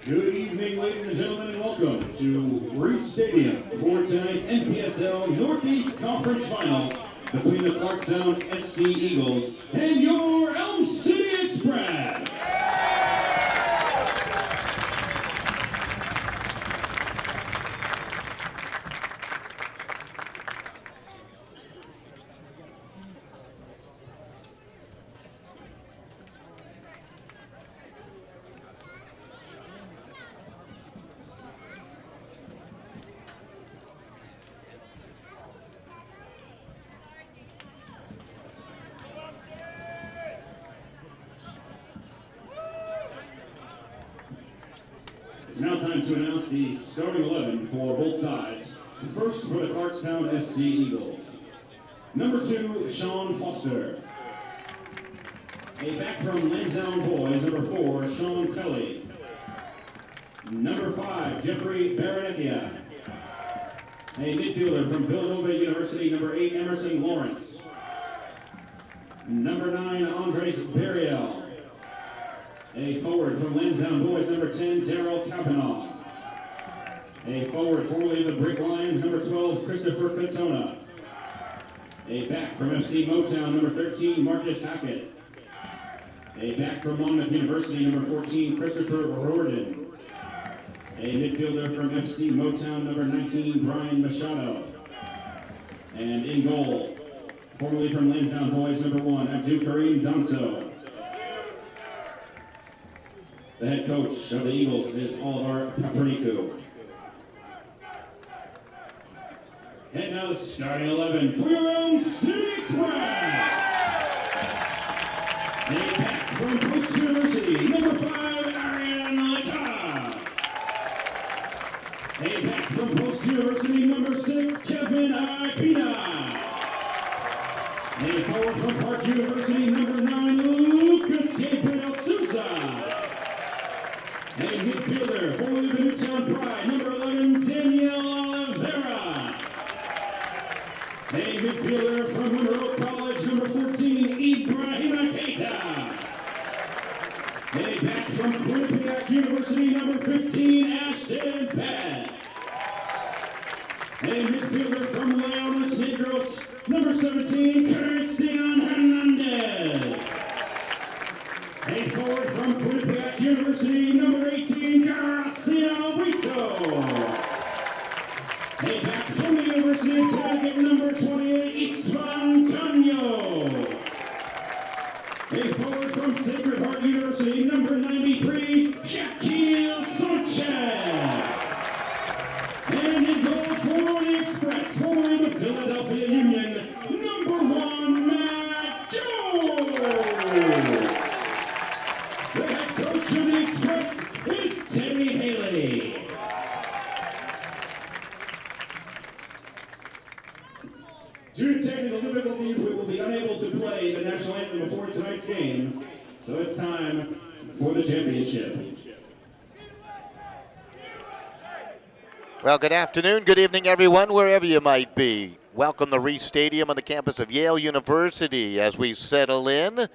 Good evening, ladies and gentlemen, and welcome to Reese Stadium for tonight's NPSL Northeast Conference Final between the Clarkstown SC Eagles and your Elm City Express. It's now time to announce the starting 11 for both sides. First for the Clarkstown SC Eagles. Number 2, Sean Foster. A back from Lansdowne Boys, number 4, Sean Kelly. Number 5, Jeffrey Baronecchia. A midfielder from Villanova University, number 8, Emerson Lawrence. Number 9, Andres Burial. A forward from Lansdowne Boys, number 10, Daryl Kavanaugh. A forward formerly of the Brick Lions, number 12, Christopher Katsona. A back from FC Motown, number 13, Marcus Hackett. A back from Monmouth University, number 14, Christopher Riordan. A midfielder from FC Motown, number 19, Brian Machado. And in goal, formerly from Lansdowne Boys, number 1, Abdul Karim Danso. The head coach of the Eagles is Oliver Paperniku. And now the starting 11 for your Elm City Express. A back from Post University, number 5, Ariane Leka. A back from Post University, number 6, Kevin Ipina. A forward from Park University, number 9, Lucas Gabriel Souza. midfielder, formerly the Newtown Pride, number 11, Danielle Oliveira. A midfielder from Monroe College, number 14, Ibrahima Keita. A back from Quinnipiac University, number 15, Ashton Pett. A midfielder from Leones Negros, number 17, Christian Hernandez. A forward from Quinnipiac University, number 18, Garcia Brito. A back from the University of Connecticut, number 28, Istvan Canyo. A forward from Sacred Heart University, number 93, Shaquille Sanchez. And in goal for the Express, for the Philadelphia Union, number 1, Matt Jones. The head coach of the Express is Terry Haley. Due to technical difficulties, we will be unable to play the national anthem before tonight's game, so it's time for the championship. Well, good afternoon, good evening, everyone, wherever you might be. Welcome to Reese Stadium on the campus of Yale University as we settle in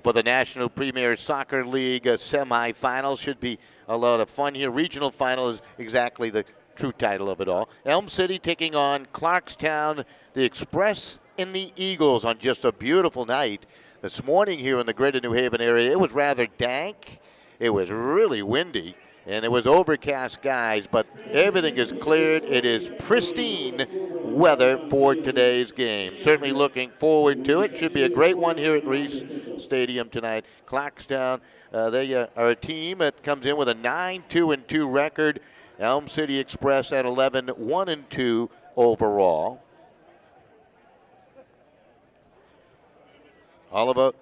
for the National Premier Soccer League semifinals. Should be a lot of fun here. Regional final is exactly the true title of it all. Elm City taking on Clarkstown, the Express and the Eagles on just a beautiful night. This morning here in the greater New Haven area, it was rather dank. It was really windy. And it was overcast skies, but everything is cleared. It is pristine weather for today's game. Certainly looking forward to it. Should be a great one here at Reese Stadium tonight. Clarkstown, they are a team that comes in with a 9-2-2 record. Elm City Express at 11-1-2 overall. Oliver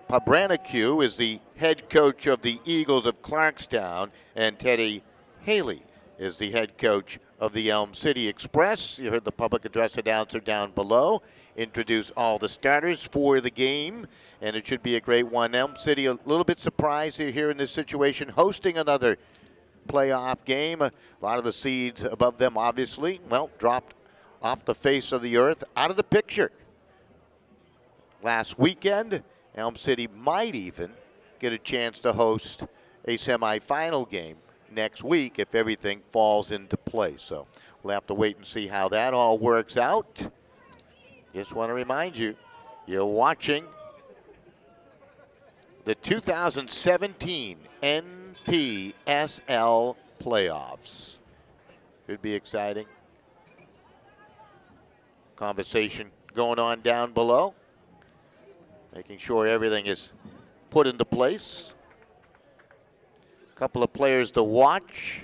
Pabranacu is the head coach of the Eagles of Clarkstown, and Teddy Haley is the head coach of the Elm City Express. You heard the public address announcer down below introduce all the starters for the game, and it should be a great one. Elm City a little bit surprised here in this situation, hosting another playoff game. A lot of the seeds above them, obviously, well, dropped off the face of the earth, out of the picture. Last weekend, Elm City might even get a chance to host a semifinal game next week if everything falls into place. So we'll have to wait and see how that all works out. Just want to remind you, you're watching the 2017 NPSL playoffs. Could be exciting. Conversation going on down below, making sure everything is put into place. A couple of players to watch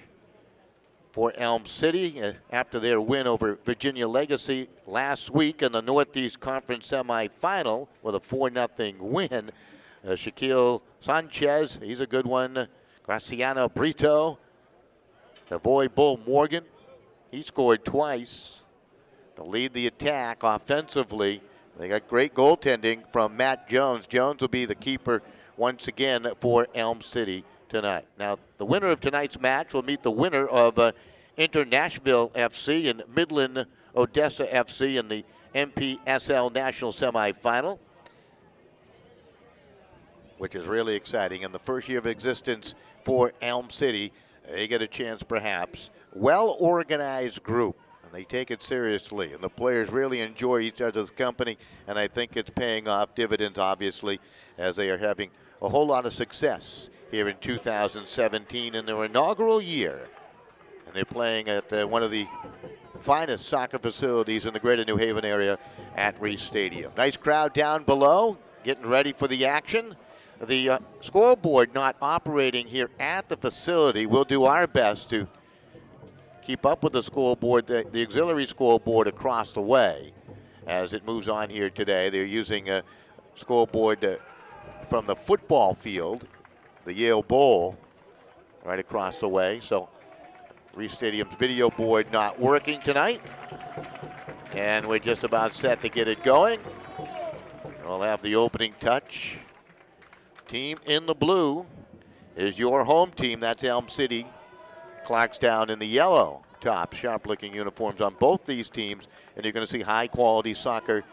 for Elm City after their win over Virginia Legacy last week in the Northeast Conference semifinal with a 4-0 win. Shaquille Sanchez, he's a good one. Graciano Brito, Savoy Bull Morgan, he scored twice to lead the attack offensively. They got great goaltending from Matt Jones. Jones will be the keeper once again for Elm City tonight. Now, the winner of tonight's match will meet the winner of Inter-Nashville FC and Midland Odessa FC in the NPSL National Semifinal, which is really exciting. In the first year of existence for Elm City, they get a chance perhaps. Well-organized group. They take it seriously, and the players really enjoy each other's company, and I think it's paying off dividends, obviously, as they are having a whole lot of success here in 2017 in their inaugural year. And they're playing at one of the finest soccer facilities in the greater New Haven area at Reese Stadium. Nice crowd down below, getting ready for the action. The scoreboard not operating here at the facility. We'll do our best to keep up with the scoreboard, the auxiliary scoreboard across the way as it moves on here today. They're using a scoreboard from the football field, the Yale Bowl, right across the way. So Reese Stadium's video board not working tonight. And we're just about set to get it going. We'll have the opening touch. Team in the blue is your home team. That's Elm City. Clarkstown in the yellow top, sharp-looking uniforms on both these teams. And you're going to see high-quality soccer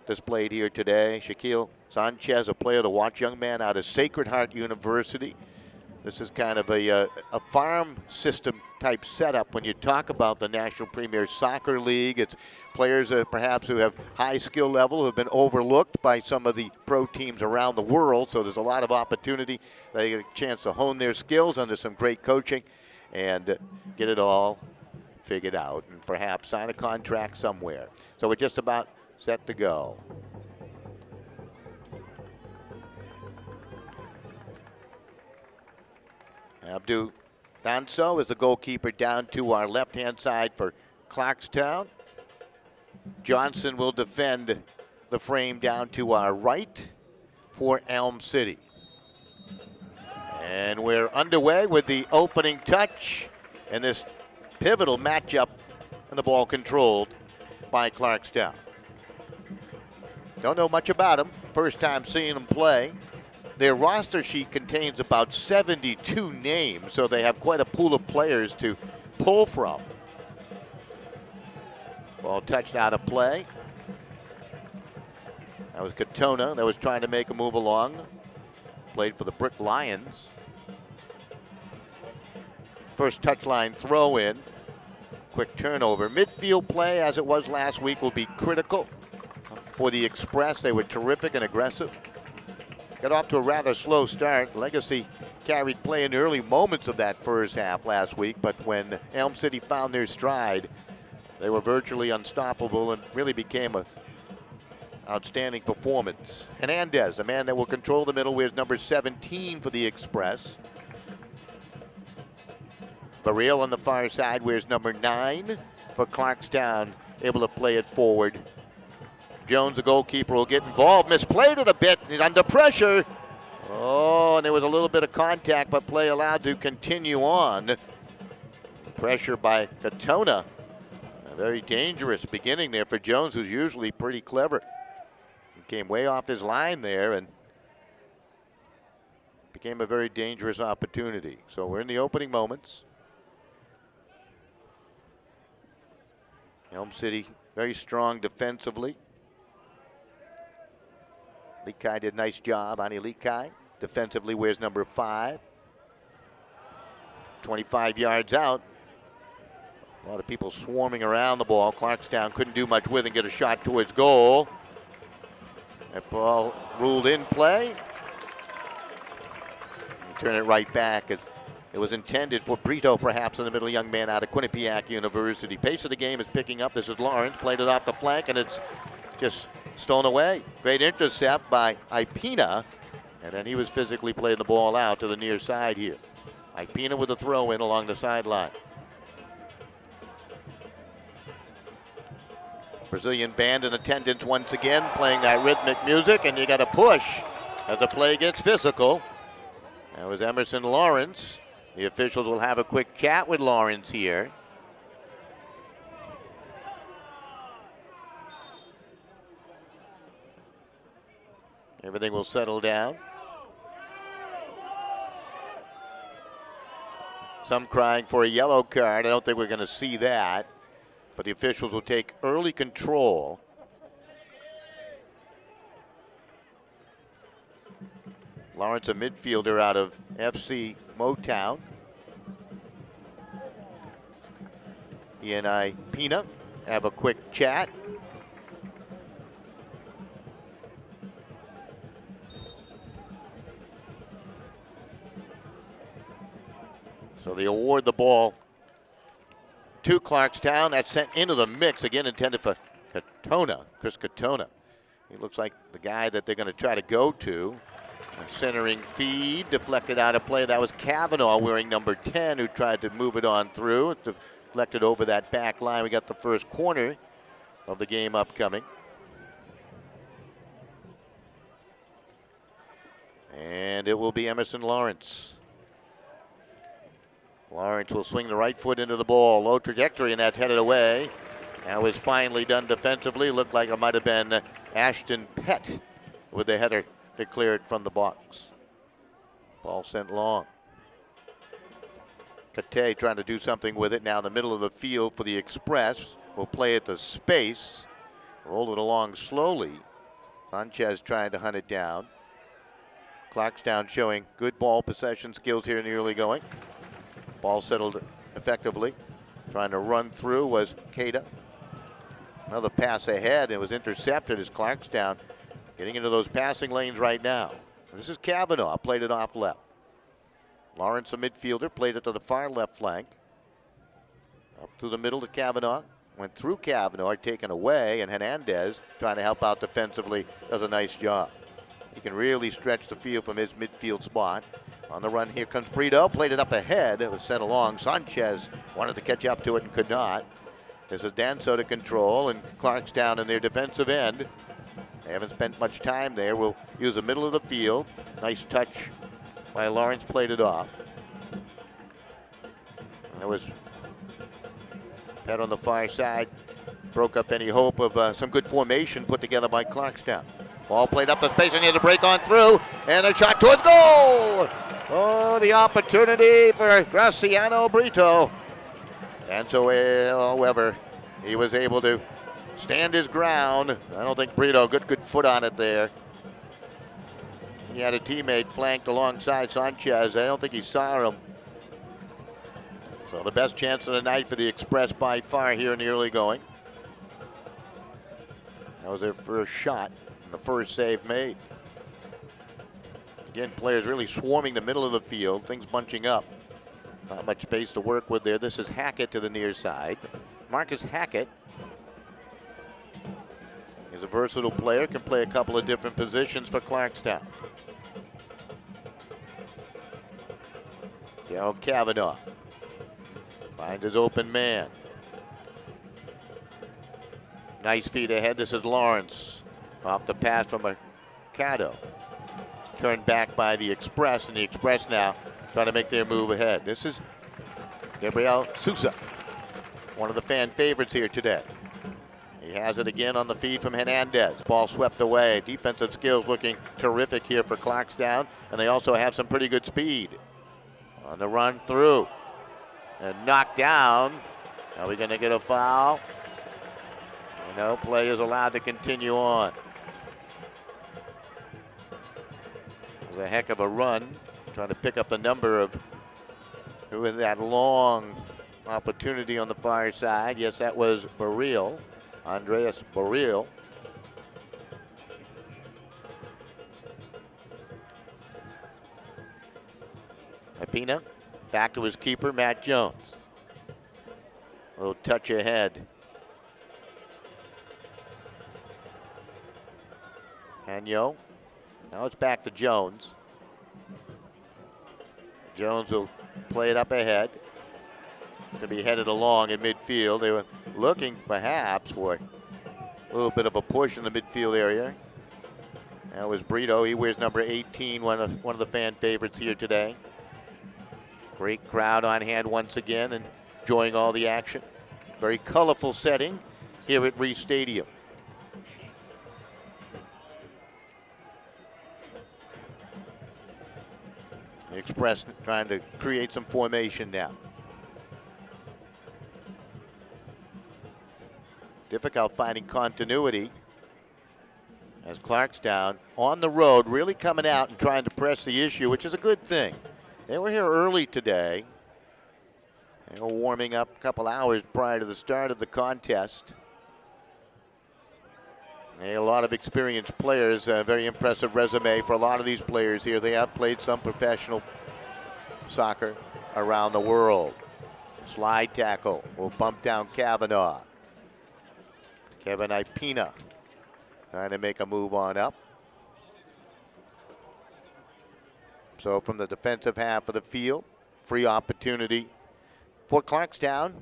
displayed here today. Shaquille Sanchez, a player to watch, young man out of Sacred Heart University. This is kind of a farm system type setup when you talk about the National Premier Soccer League. It's players perhaps who have high skill level who have been overlooked by some of the pro teams around the world. So there's a lot of opportunity. They get a chance to hone their skills under some great coaching and get it all figured out and perhaps sign a contract somewhere. So we're just about set to go. Abdu Danso is the goalkeeper down to our left-hand side for Clarkstown. Johnson will defend the frame down to our right for Elm City. And we're underway with the opening touch in this pivotal matchup, and the ball controlled by Clarkstown. Don't know much about him. First time seeing him play. Their roster sheet contains about 72 names, so they have quite a pool of players to pull from. Ball touched out of play. That was Katona that was trying to make a move along. Played for the Brick Lions. First touchline throw in. Quick turnover. Midfield play, as it was last week, will be critical for the Express. They were terrific and aggressive. Got off to a rather slow start. Legacy carried play in the early moments of that first half last week, but when Elm City found their stride, they were virtually unstoppable and really became an outstanding performance. Hernandez, a man that will control the middle, wears number 17 for the Express. Barriel on the far side wears number 9 for Clarkstown, able to play it forward. Jones, the goalkeeper, will get involved. Misplayed it a bit. He's under pressure. Oh, and there was a little bit of contact, but play allowed to continue on. Pressure by Katona. A very dangerous beginning there for Jones, who's usually pretty clever. He came way off his line there and became a very dangerous opportunity. So we're in the opening moments. Elm City very strong defensively. Likai did a nice job. Ani Likai defensively wears number 5. 25 yards out. A lot of people swarming around the ball. Clarkstown couldn't do much with and get a shot towards goal. That ball ruled in play. Turn it right back. It was intended for Brito, perhaps, in the middle, young man out of Quinnipiac University. Pace of the game is picking up. This is Lawrence. Played it off the flank, and it's just stolen away. Great intercept by Ipina, and then he was physically playing the ball out to the near side here. Ipina with a throw in along the sideline. Brazilian band in attendance once again, playing that rhythmic music, and you got a push as the play gets physical. That was Emerson Lawrence. The officials will have a quick chat with Lawrence here. Everything will settle down. Some crying for a yellow card. I don't think we're going to see that. But the officials will take early control. Lawrence, a midfielder out of FC Motown. He and Ipina have a quick chat. So they award the ball to Clarkstown. That's sent into the mix, again intended for Katona, Chris Katona. He looks like the guy that they're going to try to go to. A centering feed, deflected out of play. That was Kavanaugh wearing number 10 who tried to move it on through. It deflected over that back line. We got the first corner of the game upcoming. And it will be Emerson Lawrence. Lawrence will swing the right foot into the ball. Low trajectory, and that's headed away. That was finally done defensively. Looked like it might have been Ashton Pett with the header to clear it from the box. Ball sent long. Kate trying to do something with it now in the middle of the field for the Express. Will play it to space. Roll it along slowly. Sanchez trying to hunt it down. Clarkstown showing good ball possession skills here in the early going. Ball settled effectively. Trying to run through was Cada. Another pass ahead. It was intercepted as Clarkstown getting into those passing lanes right now. This is Kavanaugh, played it off left. Lawrence, a midfielder, played it to the far left flank. Up through the middle to Kavanaugh. Went through Kavanaugh, taken away, and Hernandez, trying to help out defensively, does a nice job. He can really stretch the field from his midfield spot. On the run, here comes Brito, played it up ahead. It was sent along. Sanchez wanted to catch up to it and could not. This is Danso to control, and Clarkstown in their defensive end. They haven't spent much time there. We'll use the middle of the field. Nice touch by Lawrence, played it off. That was Pet on the far side. Broke up any hope of some good formation put together by Clarkstown. Ball played up the space and he had to break on through. And a shot towards goal! Oh, the opportunity for Graciano Brito. And so, however, he was able to stand his ground. I don't think Brito, good foot on it there. He had a teammate flanked alongside Sanchez. I don't think he saw him. So the best chance of the night for the Express by far here in the early going. That was their first shot and the first save made. Again, players really swarming the middle of the field, things bunching up. Not much space to work with there. This is Hackett to the near side. Marcus Hackett is a versatile player, can play a couple of different positions for Clarkstown. Daryl Kavanaugh finds his open man. Nice feet ahead. This is Lawrence off the pass from Mercado. Turned back by the Express, and the Express now trying to make their move ahead. This is Gabriel Sousa, one of the fan favorites here today. He has it again on the feed from Hernandez. Ball swept away. Defensive skills looking terrific here for Clarkstown, and they also have some pretty good speed. On the run through and knocked down. Are we going to get a foul? No, play is allowed to continue on. It was a heck of a run, trying to pick up the number of with that long opportunity on the far side. Yes, that was Baril, Andreas Baril. Pina back to his keeper, Matt Jones. A little touch ahead. Hanyo. Now it's back to Jones. Jones will play it up ahead. It's going to be headed along in midfield. They were looking perhaps for a little bit of a push in the midfield area. That was Brito. He wears number 18, one of the fan favorites here today. Great crowd on hand once again and enjoying all the action. Very colorful setting here at Reese Stadium. The Express trying to create some formation now. Difficult finding continuity as Clarkstown on the road really coming out and trying to press the issue, which is a good thing. They were here early today. They were warming up a couple hours prior to the start of the contest. A lot of experienced players, a very impressive resume for a lot of these players here. They have played some professional soccer around the world. Slide tackle will bump down Kavanaugh. Kevin Ipina trying to make a move on up. So from the defensive half of the field, free opportunity for Clarkstown.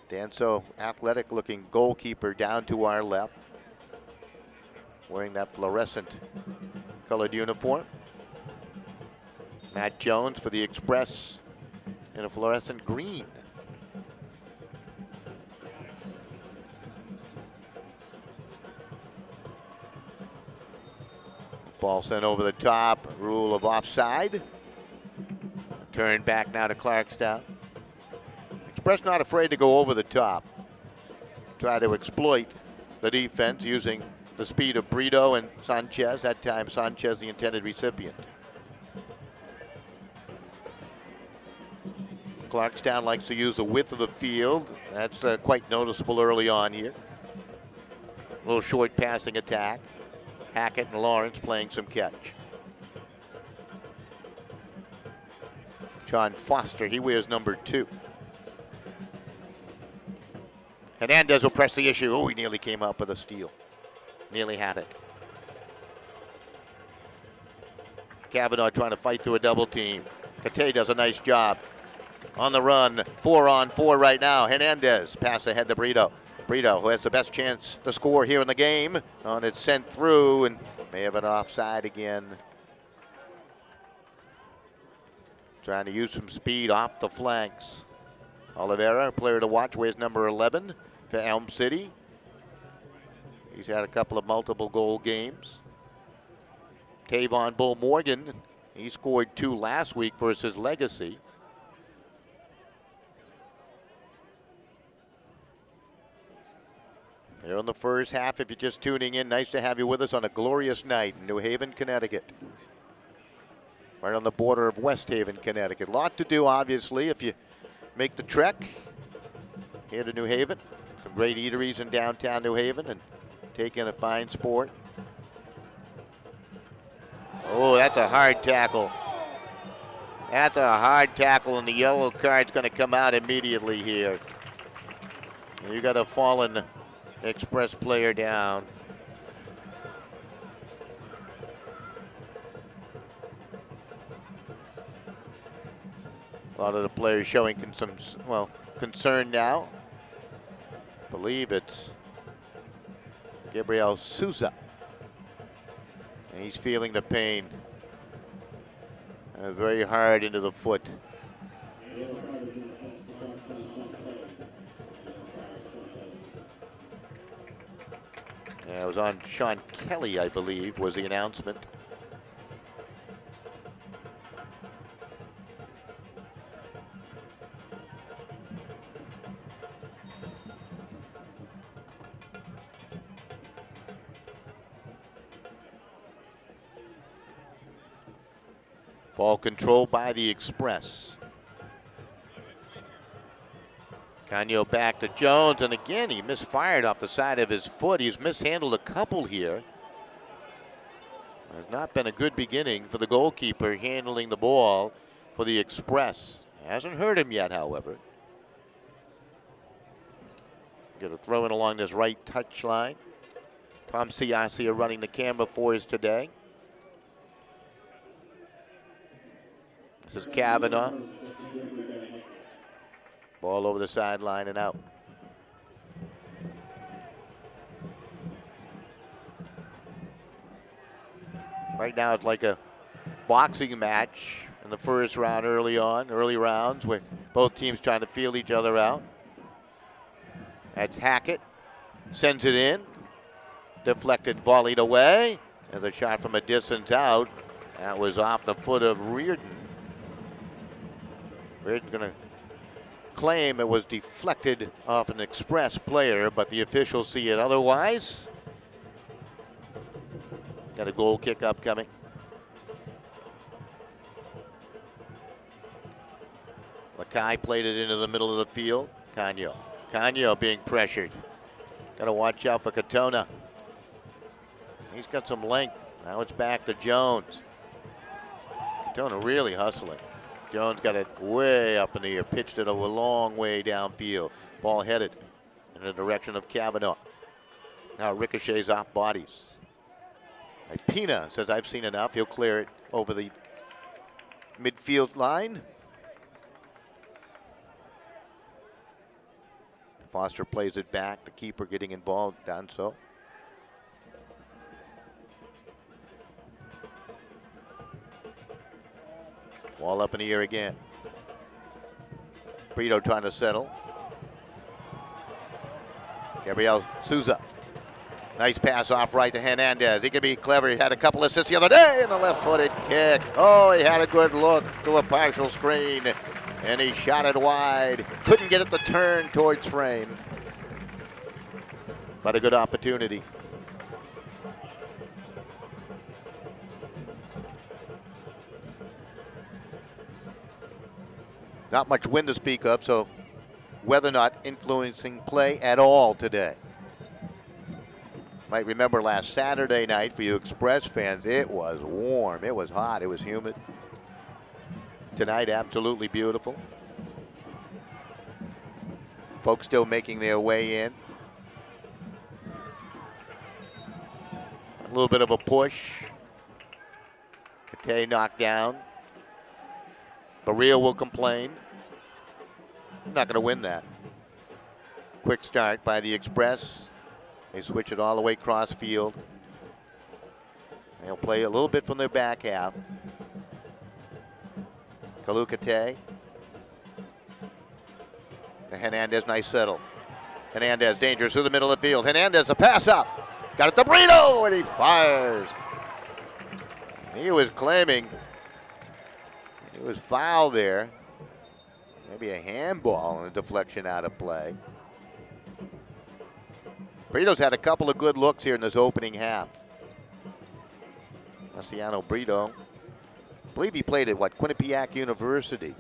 Danso, athletic looking goalkeeper down to our left, wearing that fluorescent colored uniform. Matt Jones for the Express in a fluorescent green. Ball sent over the top. Rule of offside. Turn back now to Clarkstown. Express not afraid to go over the top. Try to exploit the defense using the speed of Brito and Sanchez. That time Sanchez the intended recipient. Clarkstown likes to use the width of the field. That's quite noticeable early on here. A little short passing attack. Hackett and Lawrence playing some catch. John Foster, he wears number 2. Hernandez will press the issue. Oh, he nearly came up with a steal. Nearly had it. Kavanaugh trying to fight through a double team. Kate does a nice job. On the run, 4-on-4 right now. Hernandez, pass ahead to Brito. Brito, who has the best chance to score here in the game. And it's sent through and may have an offside again. Trying to use some speed off the flanks. Oliveira, player to watch, wears number 11 for Elm City. He's had a couple of multiple goal games. Tavon Bull Morgan, he scored 2 last week versus Legacy. Here in the first half, if you're just tuning in, nice to have you with us on a glorious night in New Haven, Connecticut. Right on the border of West Haven, Connecticut. A lot to do, obviously, if you make the trek here to New Haven. Some great eateries in downtown New Haven and take in a fine sport. Oh, that's a hard tackle. That's a hard tackle, and the yellow card's going to come out immediately here. You got a fallen Express player down. A lot of the players showing concern now. I believe it's Gabriel Souza. And he's feeling the pain. Very hard into the foot. Yeah, it was on Sean Kelly, I believe, was the announcement. Ball controlled by the Express. Canio back to Jones, and again he misfired off the side of his foot. He's mishandled a couple here. Has not been a good beginning for the goalkeeper handling the ball for the Express. Hasn't hurt him yet, however. Get a throw in along this right touch line. Tom Siasia running the camera for us today. This is Kavanaugh. Ball over the sideline and out. Right now it's like a boxing match in the first round early rounds where both teams trying to feel each other out. That's Hackett. Sends it in. Deflected, volleyed away. And the shot from a distance out. That was off the foot of Reardon. Reardon's going to claim it was deflected off an Express player, but the officials see it otherwise. Got a goal kick upcoming. Lakai played it into the middle of the field. Canio being pressured. Got to watch out for Katona. He's got some length. Now it's back to Jones. Katona really hustling. Jones got it way up in the air, pitched it a long way downfield. Ball headed in the direction of Kavanaugh. Now ricochets off bodies. Pina says, I've seen enough. He'll clear it over the midfield line. Foster plays it back. The keeper getting involved, done so. Ball up in the air again. Brito trying to settle. Gabriel Souza. Nice pass off right to Hernandez. He can be clever. He had a couple assists the other day in the left-footed kick. Oh, he had a good look to a partial screen, and he shot it wide. Couldn't get it to turn towards frame, but a good opportunity. Not much wind to speak of, so weather not influencing play at all today. Might remember last Saturday night for you Express fans, it was warm, it was hot, it was humid. Tonight, absolutely beautiful. Folks still making their way in. A little bit of a push. Kate knocked down. Barria will complain. Not going to win that. Quick start by the Express. They switch it all the way cross field. They'll play a little bit from their back half. Kalukate. Hernandez, nice settle. Hernandez dangerous through the middle of the field. Hernandez, a pass up. Got it to Brito, and he fires. He was claiming he was fouled there. Maybe a handball and a deflection out of play. Brito's had a couple of good looks here in this opening half. Marciano Brito. I believe he played at Quinnipiac University.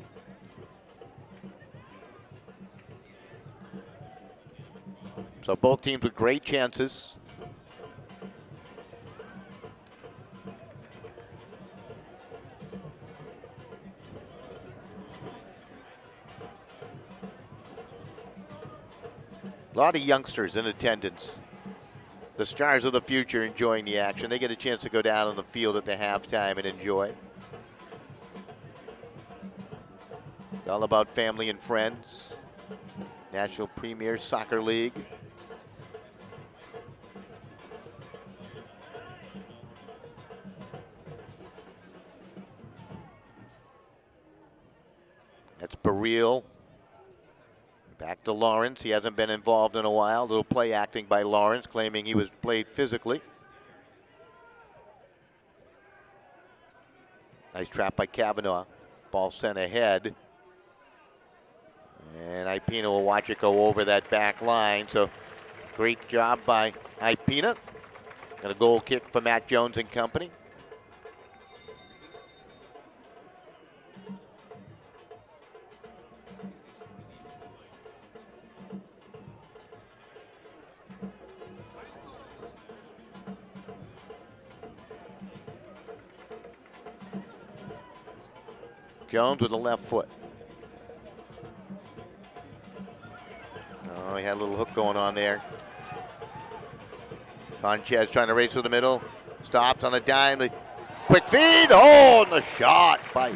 So both teams with great chances. A lot of youngsters in attendance. The stars of the future enjoying the action. They get a chance to go down on the field at the halftime and enjoy. It's all about family and friends. National Premier Soccer League. That's Barreal. Back to Lawrence. He hasn't been involved in a while. A little play acting by Lawrence, claiming he was played physically. Nice trap by Kavanaugh. Ball sent ahead. And Ipina will watch it go over that back line. So great job by Ipina. And a goal kick for Matt Jones and company. Jones with the left foot. Oh, he had a little hook going on there. Sanchez trying to race through the middle. Stops on a dime. Quick feed. Oh, and the shot by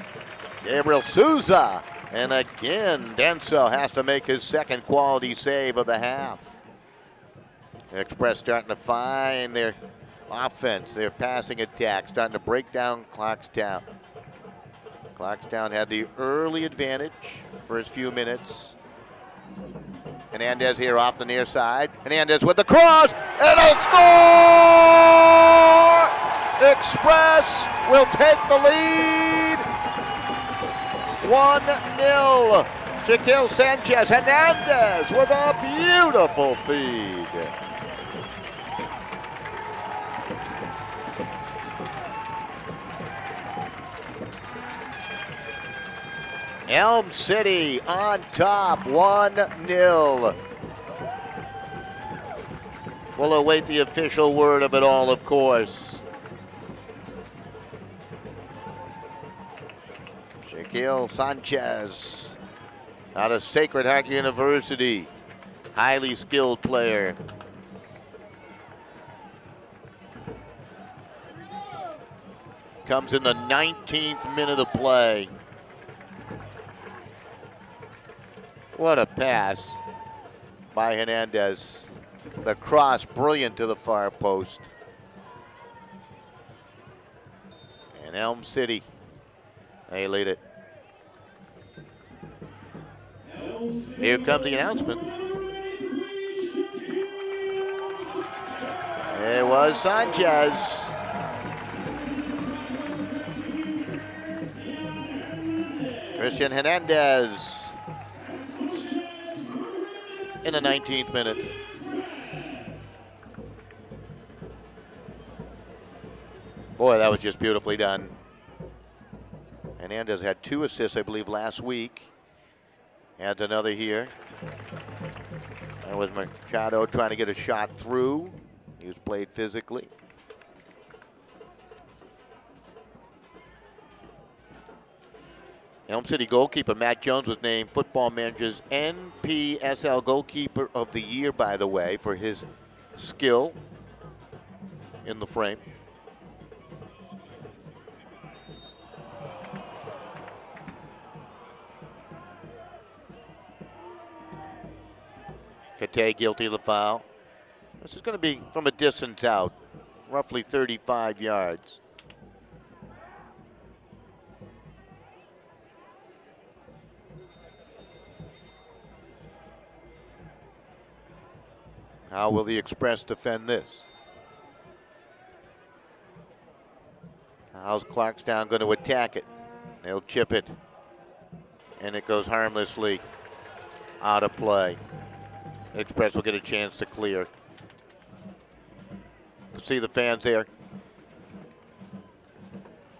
Gabriel Souza. And again, Denso has to make his second quality save of the half. The Express starting to find their offense, their passing attack, starting to break down Clarkstown. Clarkstown had the early advantage first few minutes. Hernandez here off the near side. Hernandez with the cross and a score! Express will take the lead. 1-0. Shaquille Sanchez. Hernandez with a beautiful feed. Elm City on top, 1-0. We'll await the official word of it all, of course. Shaquille Sanchez out of Sacred Heart University. Highly skilled player. Comes in the 19th minute of play. What a pass by Hernandez. The cross, brilliant to the far post. And Elm City, they lead it. Here comes the announcement. It was Sanchez. Christian Hernandez in the 19th minute. Boy, that was just beautifully done. Hernandez had 2 assists, I believe, last week. Adds another here. That was Machado trying to get a shot through. He was played physically. Elm City goalkeeper Matt Jones was named Football Manager's NPSL Goalkeeper of the Year, by the way, for his skill in the frame. Kate guilty of the foul. This is going to be from a distance out, roughly 35 yards. How will the Express defend this? How's Clarkstown going to attack it? They'll chip it, and it goes harmlessly out of play. Express will get a chance to clear. See the fans there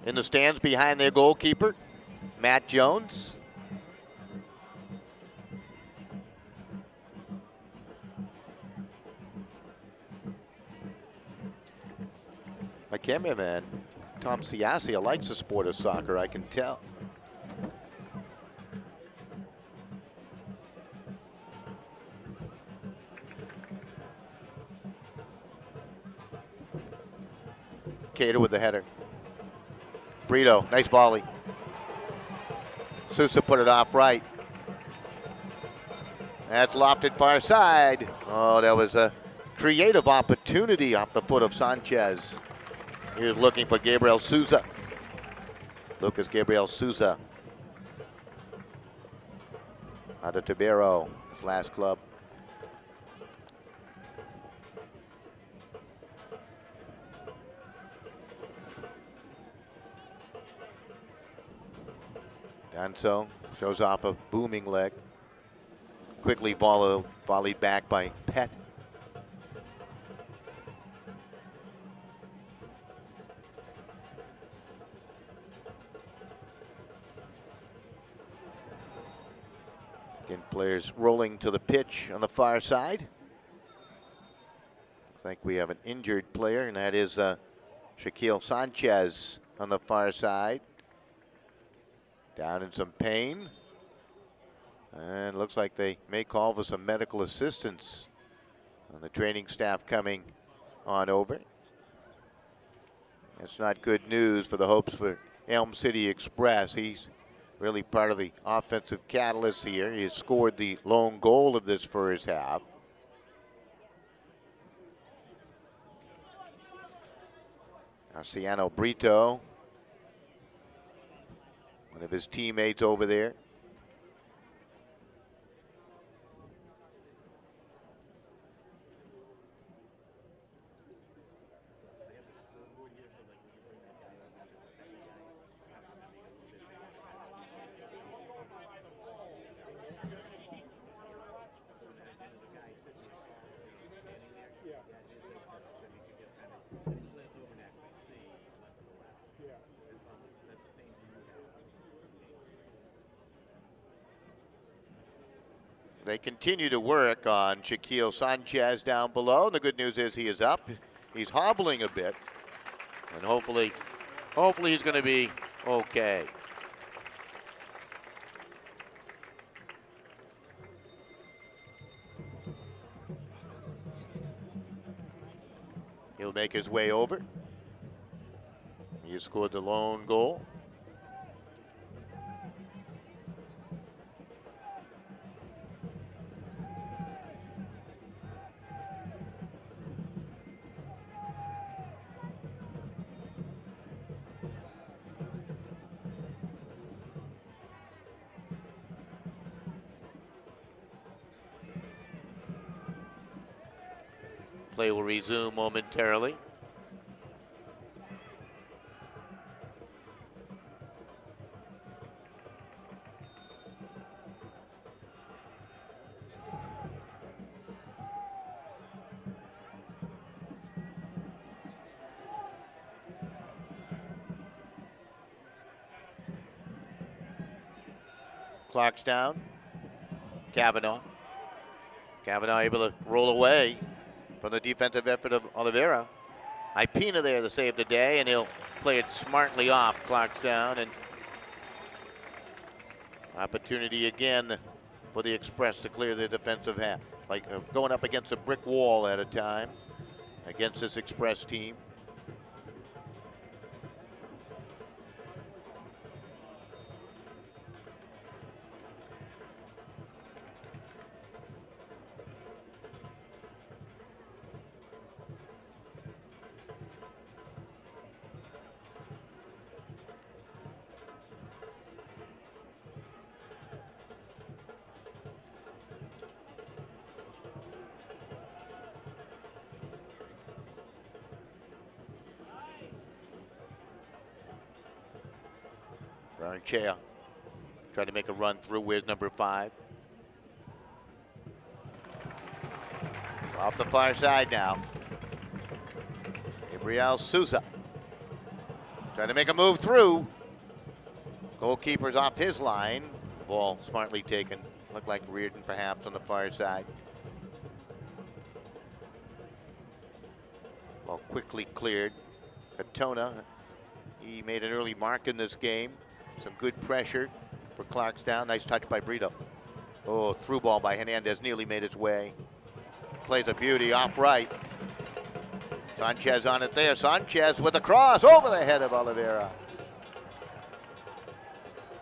in the stands behind their goalkeeper, Matt Jones. My cameraman, Tom Siasia, likes the sport of soccer, I can tell. Cater with the header. Brito, nice volley. Sousa put it off right. That's lofted far side. Oh, that was a creative opportunity off the foot of Sanchez. He was looking for Gabriel Sousa. Lucas Gabriel Sousa. Out of Tibero, his last club. Danso shows off a booming leg. Quickly volleyed back by Pett. Again, players rolling to the pitch on the far side. Looks like we have an injured player, and that is Shaquille Sanchez on the far side. Down in some pain. And looks like they may call for some medical assistance. And the training staff coming on over. That's not good news for the hopes for Elm City Express. He's really part of the offensive catalyst here. He has scored the lone goal of this first half. Arciano Brito, one of his teammates over there. They continue to work on Shaquille Sanchez down below. The good news is he is up. He's hobbling a bit. And hopefully he's going to be okay. He'll make his way over. He scored the lone goal. Play will resume momentarily. Clarkstown. Kavanaugh. Kavanaugh able to roll away from the defensive effort of Oliveira. Ipina there to save the day, and he'll play it smartly off Clarkstown. And opportunity again for the Express to clear their defensive half. Like going up against a brick wall at a time against this Express team. Chair trying to make a run through. Where's number 5? Off the far side now. Gabriel Souza trying to make a move through. Goalkeeper's off his line. Ball smartly taken. Looked like Reardon perhaps on the far side. Ball quickly cleared. Katona, he made an early mark in this game. Some good pressure for Clarkstown. Nice touch by Brito. Oh, through ball by Hernandez nearly made its way. Plays a beauty off right. Sanchez on it there. Sanchez with a cross over the head of Oliveira.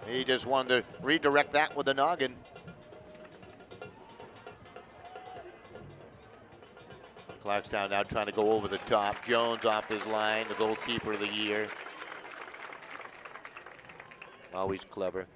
He just wanted to redirect that with the noggin. Clarkstown now trying to go over the top. Jones off his line, the goalkeeper of the year. Always clever.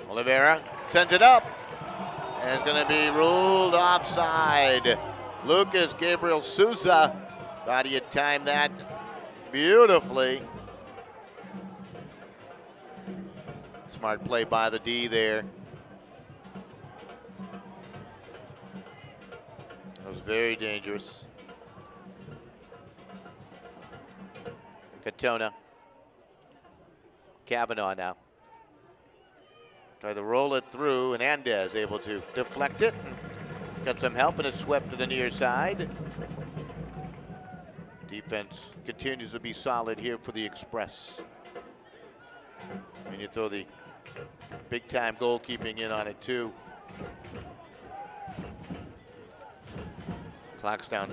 Oliveira sends it up, and it's going to be ruled offside. Lucas Gabriel Souza thought he had timed that beautifully. Smart play by the D there. That was very dangerous. Katona. Kavanaugh now. Try to roll it through, and Hernandez able to deflect it. Got some help, and it's swept to the near side. Defense continues to be solid here for the Express. And you throw the big-time goalkeeping in on it, too. Clarkstown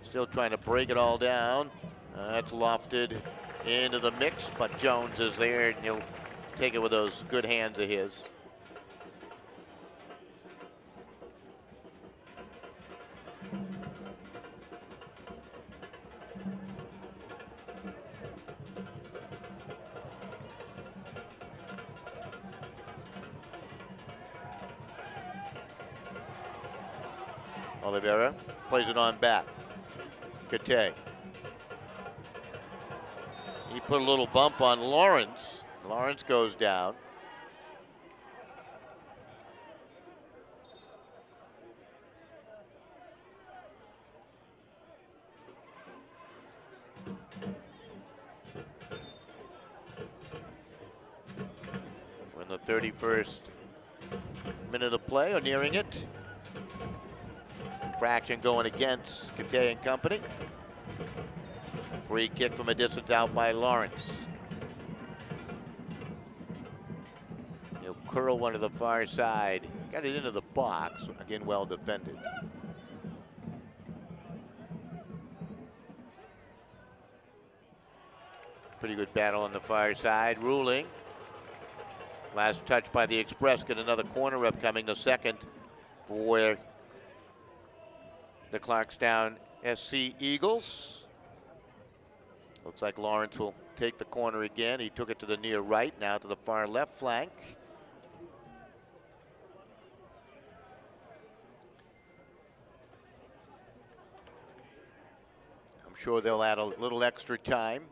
still trying to break it all down. That's lofted into the mix, but Jones is there, and he'll take it with those good hands of his. Oliveira plays it on back. Kate. He put a little bump on Lawrence. Lawrence goes down. 31st minute of play, or nearing it. Fraction going against Katay and company. Free kick from a distance out by Lawrence. He'll curl one to the far side. Got it into the box. Again, well defended. Pretty good battle on the far side. Ruling. Last touch by the Express. Get another corner upcoming. The second for the Clarkstown SC Eagles. Looks like Lawrence will take the corner again. He took it to the near right, now to the far left flank. I'm sure they'll add a little extra time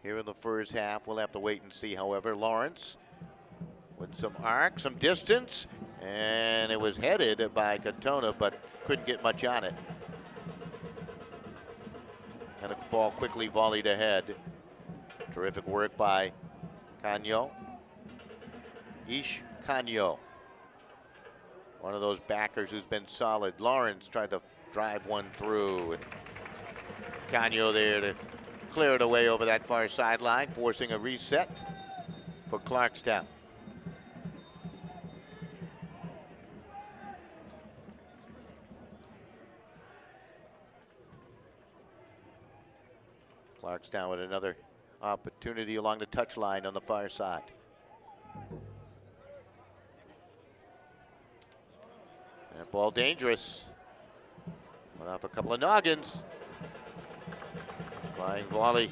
here in the first half. We'll have to wait and see, however. Lawrence with some arc, some distance, and it was headed by Katona, but couldn't get much on it. And the ball quickly volleyed ahead. Terrific work by Canyo. Ish Canyo. One of those backers who's been solid. Lawrence tried to drive one through, and Canyo there to clear it away over that far sideline, forcing a reset for Clarkstown. Clarkstown with another opportunity along the touchline on the far side. And ball dangerous. Went off a couple of noggins. Flying volley.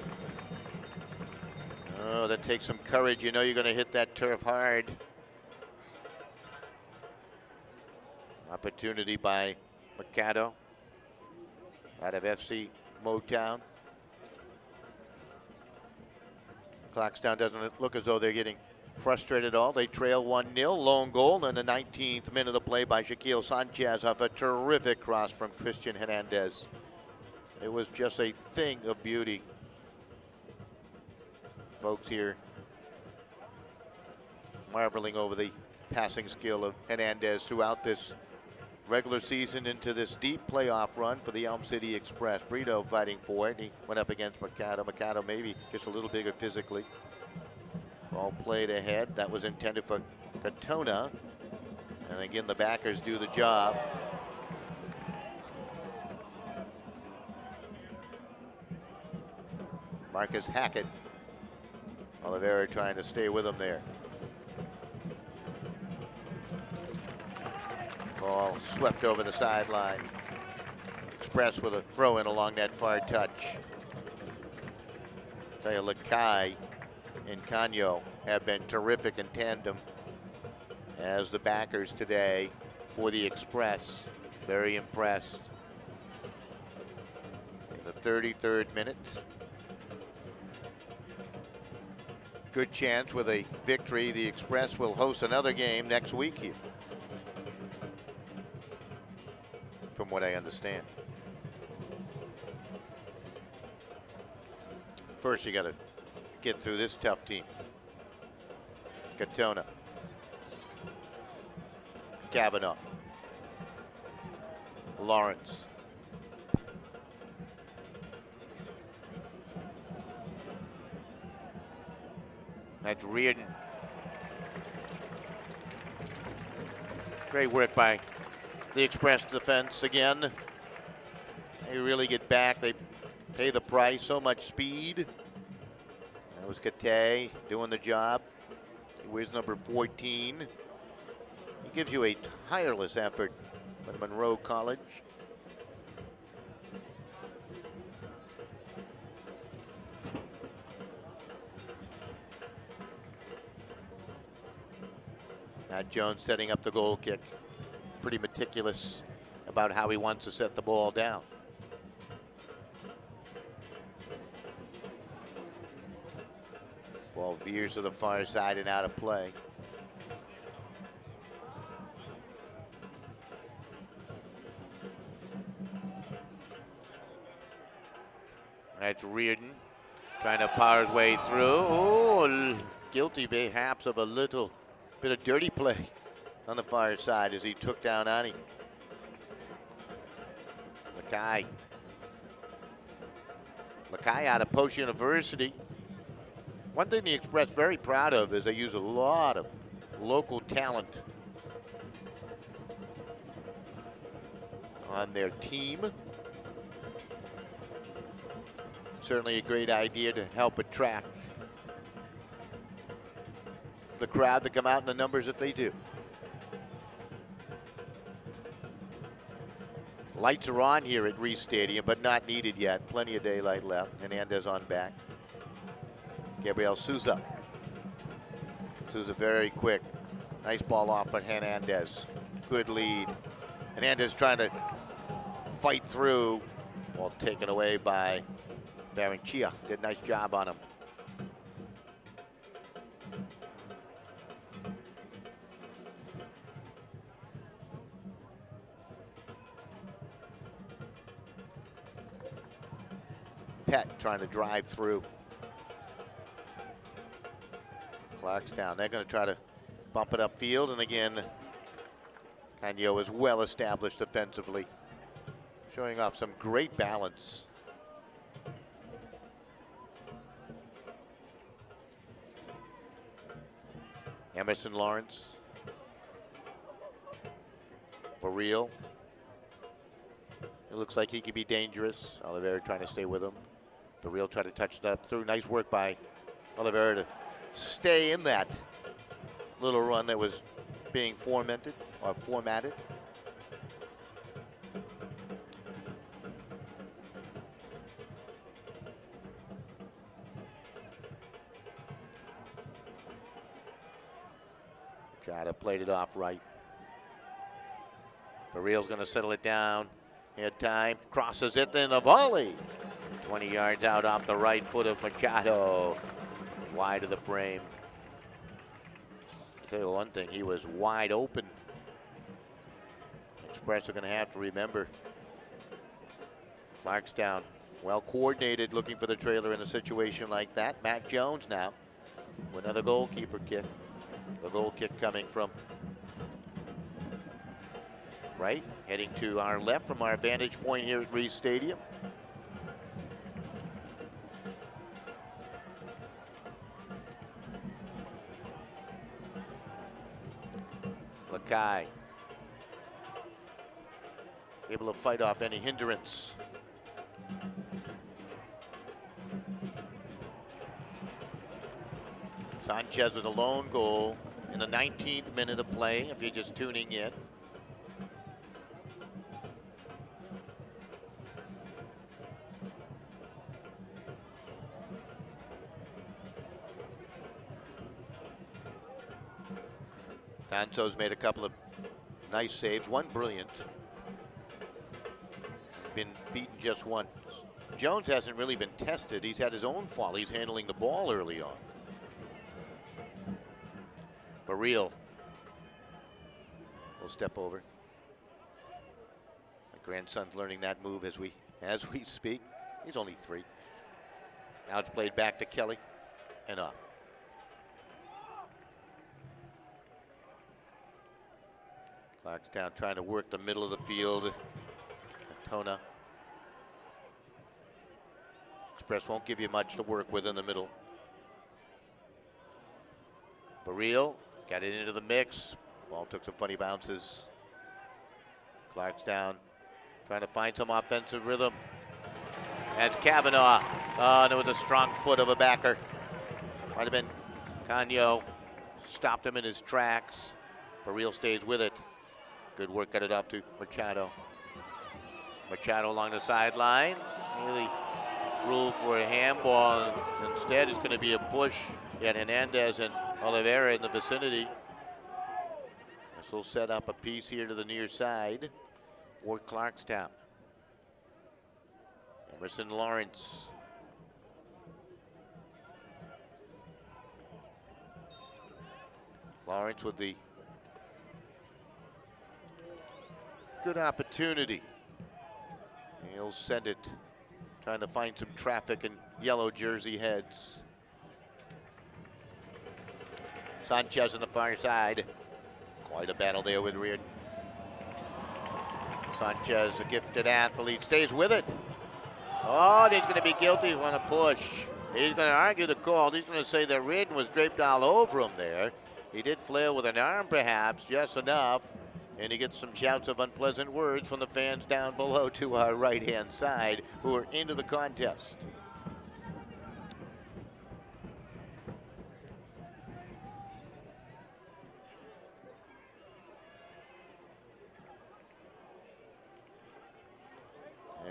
Oh, that takes some courage. You know you're going to hit that turf hard. Opportunity by Mercado out of FC Motown. Clarkstown doesn't look as though they're getting frustrated at all. They trail 1-0. Lone goal in the 19th minute of play by Shaquille Sanchez off a terrific cross from Christian Hernandez. It was just a thing of beauty. Folks here marveling over the passing skill of Hernandez throughout this regular season into this deep playoff run for the Elm City Express. Brito fighting for it. He went up against Mercado. Mercado maybe just a little bigger physically. Ball played ahead. That was intended for Katona. And again, the backers do the job. Marcus Hackett. Oliveira trying to stay with him there. Ball swept over the sideline. Express with a throw in along that far touch. Tell you, Lakai and Canyo have been terrific in tandem as the backers today for the Express. Very impressed. In the 33rd minute. Good chance with a victory. The Express will host another game next week here, from what I understand. First, you got to get through this tough team. Katona. Kavanaugh. Lawrence. That's Reardon. Great work by the Express defense again. They really get back. They pay the price. So much speed. That was Katay doing the job. He wears number 14. He gives you a tireless effort at Monroe College. Matt Jones setting up the goal kick. Pretty meticulous about how he wants to set the ball down. Ball veers to the far side and out of play. That's Reardon trying to power his way through. Oh, guilty perhaps of a little bit of dirty play on the far side as he took down Ani. Lakai out of Post University. One thing the Express very proud of is they use a lot of local talent on their team. Certainly a great idea to help attract the crowd to come out in the numbers that they do. Lights are on here at Reese Stadium, but not needed yet. Plenty of daylight left. Hernandez on back. Gabriel Souza. Souza very quick. Nice ball off on Hernandez. Good lead. Hernandez trying to fight through. Ball taken away by Baranchia. Did a nice job on him. Pett trying to drive through. Clarkstown, they're going to try to bump it upfield, and again, Canyo is well established defensively, showing off some great balance. Emerson Lawrence. Baril. It looks like he could be dangerous. Oliveira trying to stay with him. Baril tried to touch it up through. Nice work by Oliveira to stay in that little run that was being formatted. Jada played it off right. Baril's going to settle it down. He had time, crosses it, then a volley. 20 yards out off the right foot of Machado. Wide of the frame. I'll tell you one thing, he was wide open. Express are going to have to remember. Clarkstown, well coordinated, looking for the trailer in a situation like that. Matt Jones now with another goalkeeper kick. The goal kick coming from right, heading to our left from our vantage point here at Reese Stadium. Lakai able to fight off any hindrance. Sanchez with a lone goal in the 19th minute of play, if you're just tuning in. Danzo's made a couple of nice saves, one brilliant. Been beaten just once. Jones hasn't really been tested. He's had his own fall. He's handling the ball early on. Baril will step over. My grandson's learning that move as we speak. He's only 3. Now it's played back to Kelly and up. Clarkstown trying to work the middle of the field. Tona. Express won't give you much to work with in the middle. Baril got it into the mix. Ball took some funny bounces. Clarkstown trying to find some offensive rhythm. That's Kavanaugh. Oh, and it was a strong foot of a backer. Might have been Canyo. Stopped him in his tracks. Baril stays with it. Good work, got it off to Machado. Machado along the sideline. Really ruled for a handball. Instead, it's going to be a push. Yet Hernandez and Oliveira in the vicinity. This will set up a piece here to the near side for Clarkstown. Emerson Lawrence. Lawrence with the good opportunity. He'll send it, trying to find some traffic in yellow jersey heads. Sanchez on the far side. Quite a battle there with Reardon. Sanchez, a gifted athlete, stays with it. Oh, and he's going to be guilty on a push. He's going to argue the call. He's going to say that Reardon was draped all over him there. He did flail with an arm, perhaps, just enough. And he gets some shouts of unpleasant words from the fans down below to our right-hand side who are into the contest.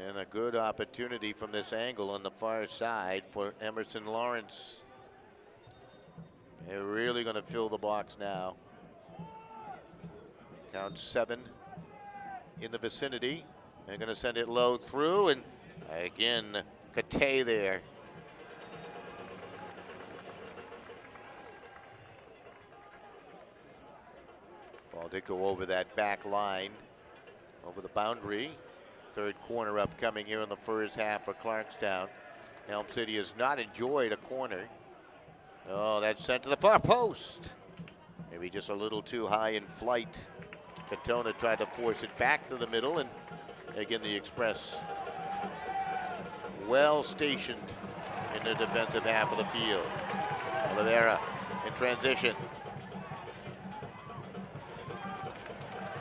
And a good opportunity from this angle on the far side for Emerson Lawrence. They're really going to fill the box now. Count 7 in the vicinity. They're going to send it low through, and again, Kate there. Ball did go over that back line, over the boundary. Third corner upcoming here in the first half for Clarkstown. Elm City has not enjoyed a corner. Oh, that's sent to the far post. Maybe just a little too high in flight. Katona tried to force it back to the middle, and again the Express well stationed in the defensive half of the field. Oliveira in transition.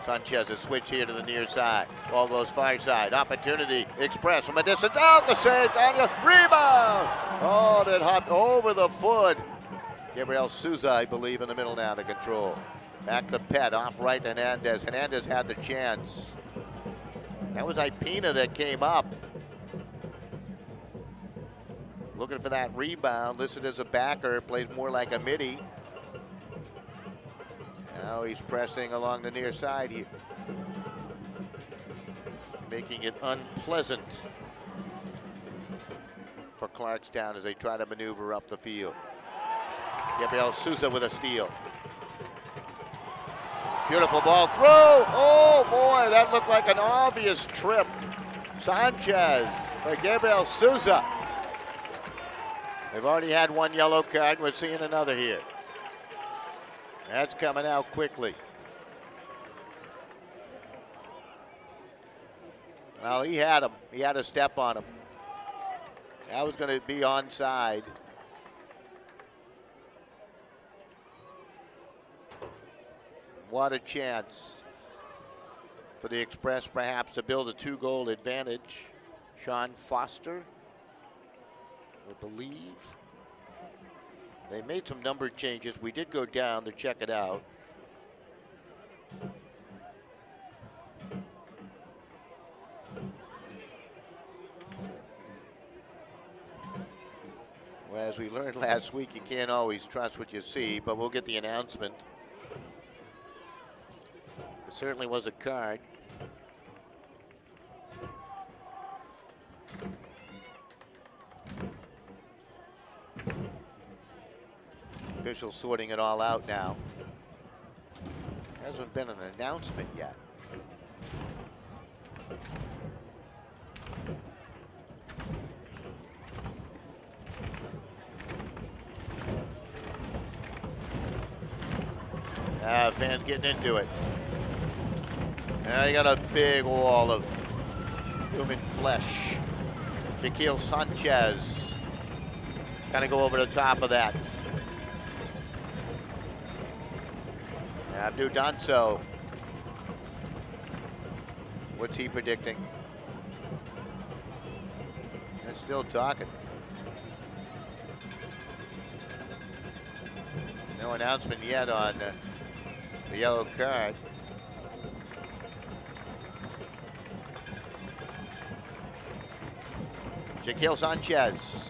Sanchez, a switch here to the near side. Ball goes far side. Opportunity. Express from a distance. Out the save. Daniel. Rebound. Oh, that hopped over the foot. Gabriel Souza, I believe, in the middle now to control. Back to Pet. Off right Hernandez. Hernandez had the chance. That was Ipina that came up. Looking for that rebound. Listed as a backer. Plays more like a midi. Now he's pressing along the near side here, making it unpleasant for Clarkstown as they try to maneuver up the field. Gabriel Souza with a steal. Beautiful ball through. Oh boy, that looked like an obvious trip. Sanchez by Gabriel Souza. They've already had one yellow card. We're seeing another here. That's coming out quickly. Well, he had him. He had a step on him. That was going to be onside. What a chance for the Express perhaps to build a 2-goal advantage. Sean Foster, I believe. They made some number changes. We did go down to check it out. Well, as we learned last week, you can't always trust what you see, but we'll get the announcement. It certainly was a card. Officials sorting it all out now. Hasn't been an announcement yet. Fans getting into it. Now you got a big wall of human flesh. Shaquille Sanchez. Kind of go over the top of that. Abdu Danso. What's he predicting? They're still talking. No announcement yet on the yellow card. Shaquille Sanchez.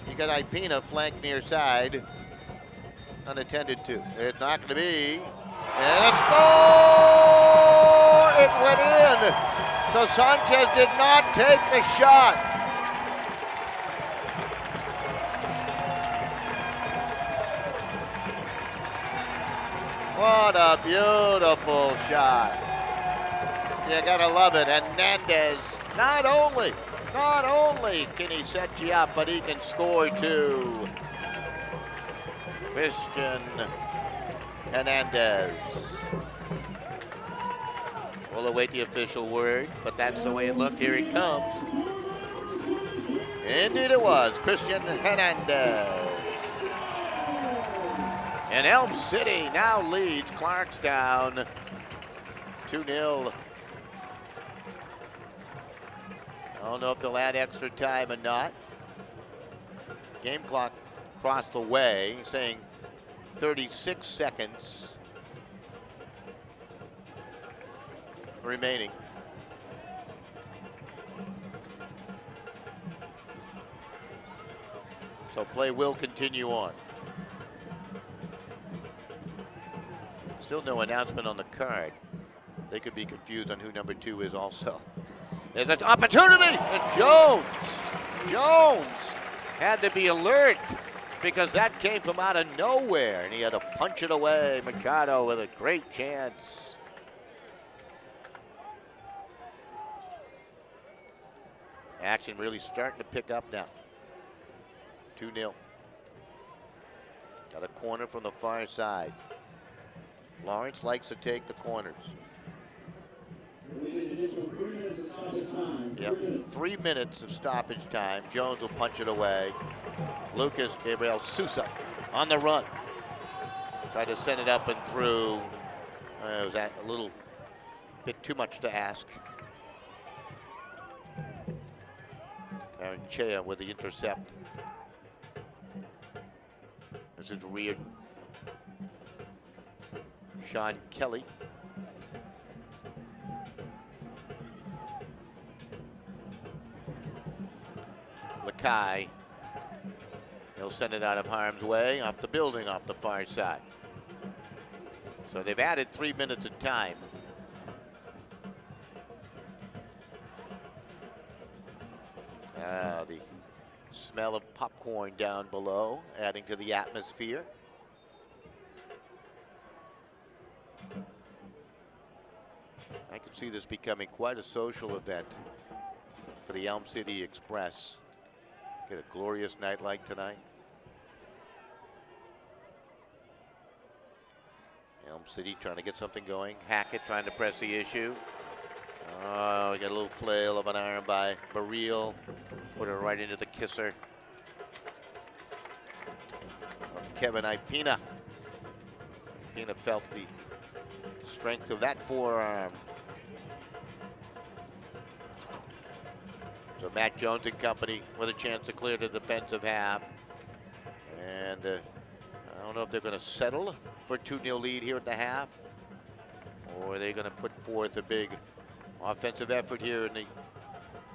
You got Ipina flanked near side. Unattended to. It's not going to be. And a score! It went in. So Sanchez did not take the shot. What a beautiful shot. You got to love it. Hernandez, not only can he set you up, but he can score too. Christian Hernandez. We'll await the official word, but that's the way it looked. Here it comes. Indeed it was, Christian Hernandez. And Elm City now leads Clarkstown 2-0. I don't know if they'll add extra time or not. Game clock crossed the way, saying 36 seconds remaining. So play will continue on. Still no announcement on the card. They could be confused on who number 2 is also. There's an opportunity, and Jones had to be alert because that came from out of nowhere, and he had to punch it away. Machado with a great chance. Action really starting to pick up now. 2-0. Got a corner from the far side. Lawrence likes to take the corners. Yep, 3 minutes of stoppage time. Jones will punch it away. Lucas Gabriel Sousa on the run. Tried to send it up and through. It was a little bit too much to ask. Aaron Chea with the intercept. This is Reardon. Sean Kelly. Lakai. He'll send it out of harm's way, off the building, off the far side. So they've added 3 minutes of time. The smell of popcorn down below, adding to the atmosphere. I could see this becoming quite a social event for the Elm City Express. Get a glorious night like tonight. Elm City trying to get something going. Hackett trying to press the issue. Oh, we got a little flail of an arm by Baril. Put her right into the kisser of Kevin Ipina. Ipina felt the strength of that forearm. So Matt Jones and company with a chance to clear the defensive half. And I don't know if they're going to settle for a 2-0 lead here at the half, or are they going to put forth a big offensive effort here in the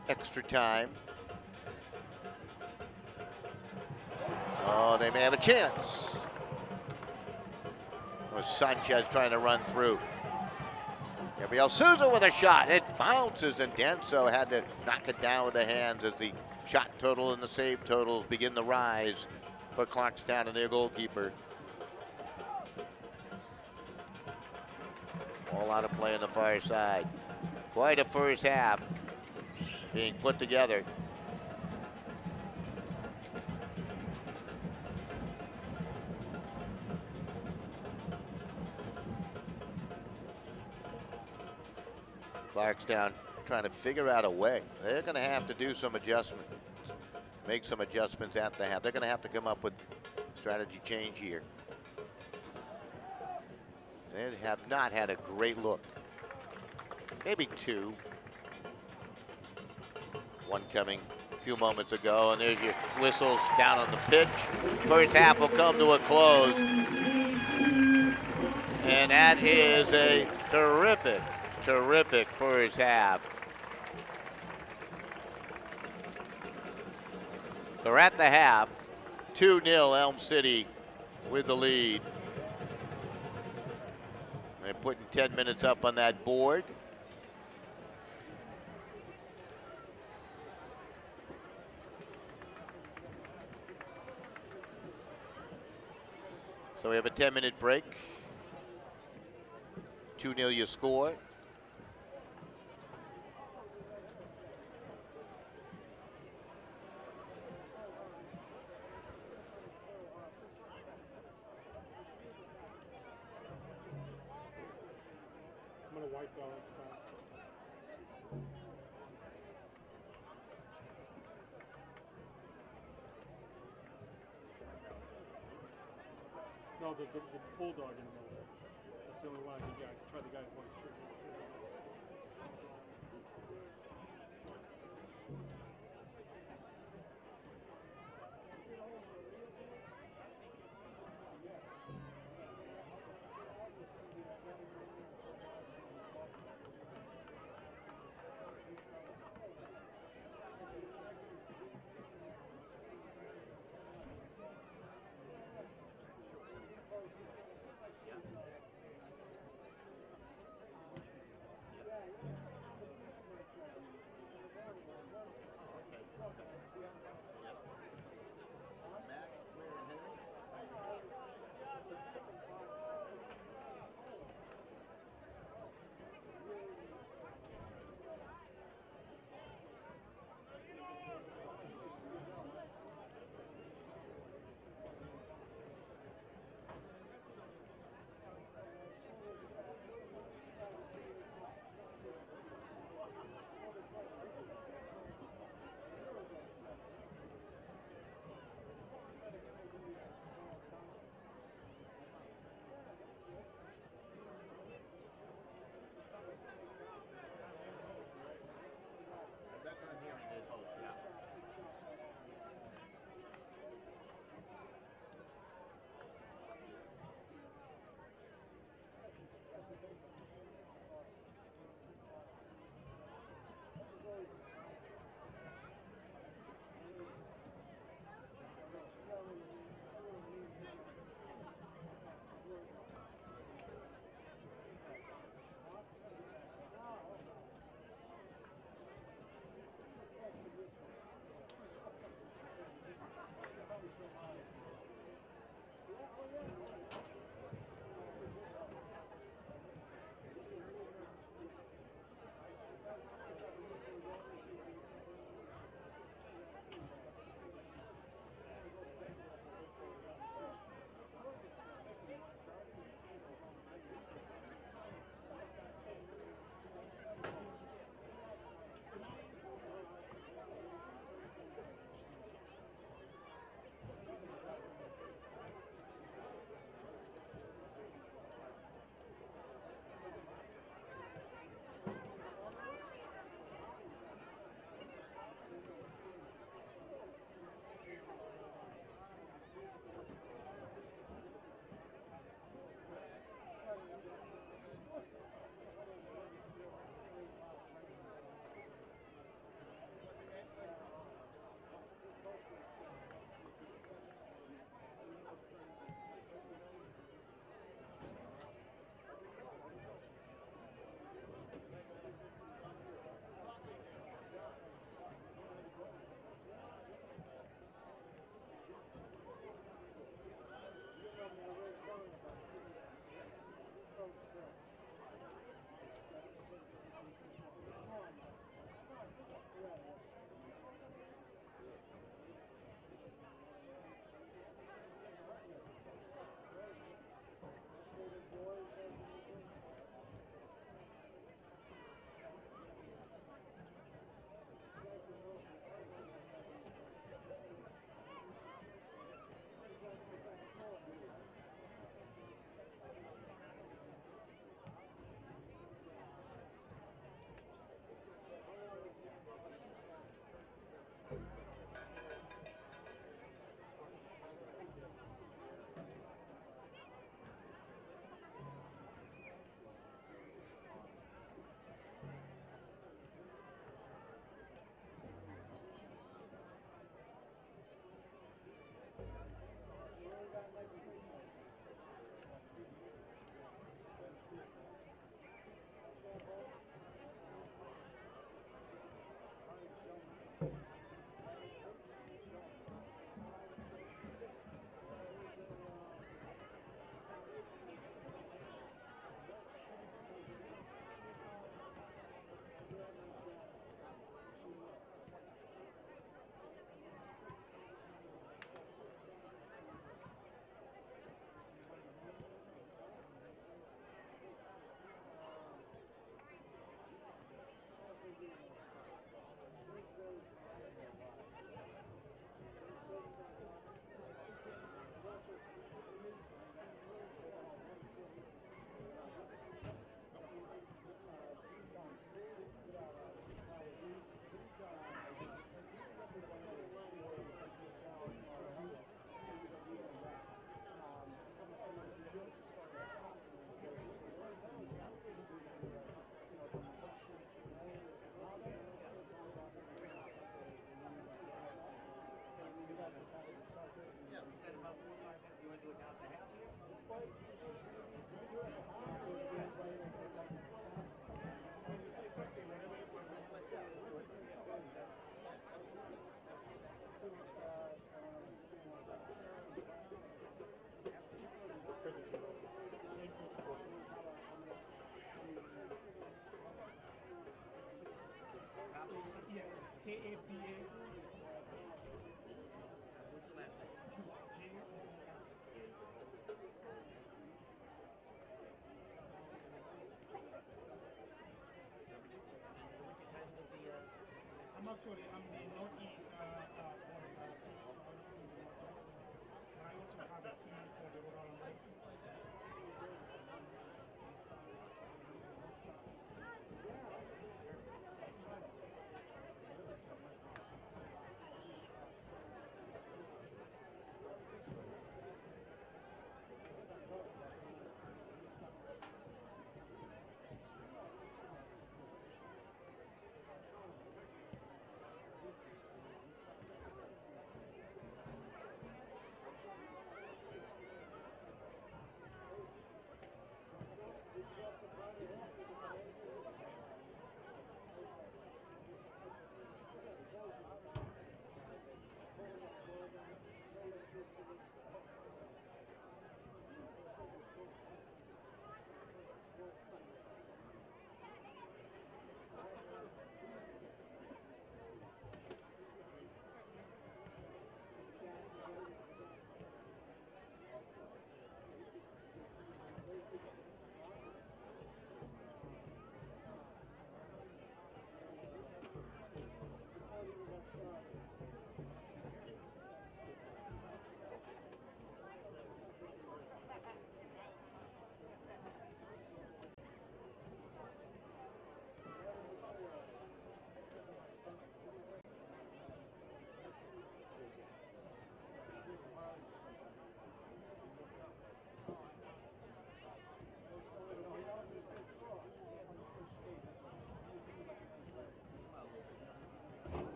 extra time. Oh, they may have a chance. It was Sanchez trying to run through. Gabriel Souza with a shot. It bounces, and Danso had to knock it down with the hands as the shot total and the save totals begin to rise for Clarkstown and their goalkeeper. All out of play on the far side. Quite a first half being put together. Clarkstown trying to figure out a way. They're going to have to do some adjustments, make some adjustments at the half. They're going to have to come up with strategy change here. They have not had a great look. Maybe two. One coming a few moments ago, and there's your whistles down on the pitch. First half will come to a close. And that is a terrific first half. So we're at the half, 2-0 Elm City with the lead. They're putting 10 minutes up on that board. So we have a 10-minute break. 2-0 you score. white balance time. No, the bulldog in the middle. That's the only one I can get. I can try the guy's one shirt. KAPA. I'm actually the Northeast but I also have a team for the Rhode Island Reds.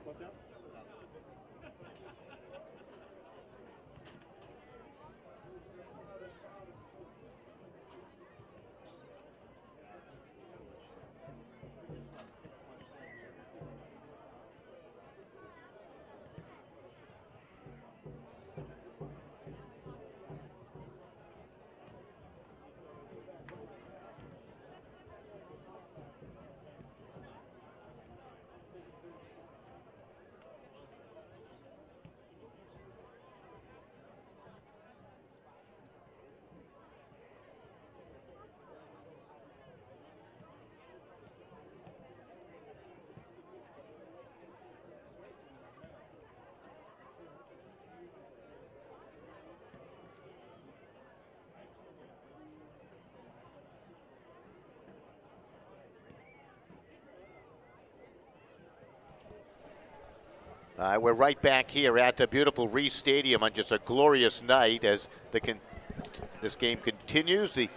What's that? We're right back here at the beautiful Reese Stadium on just a glorious night as this game continues. The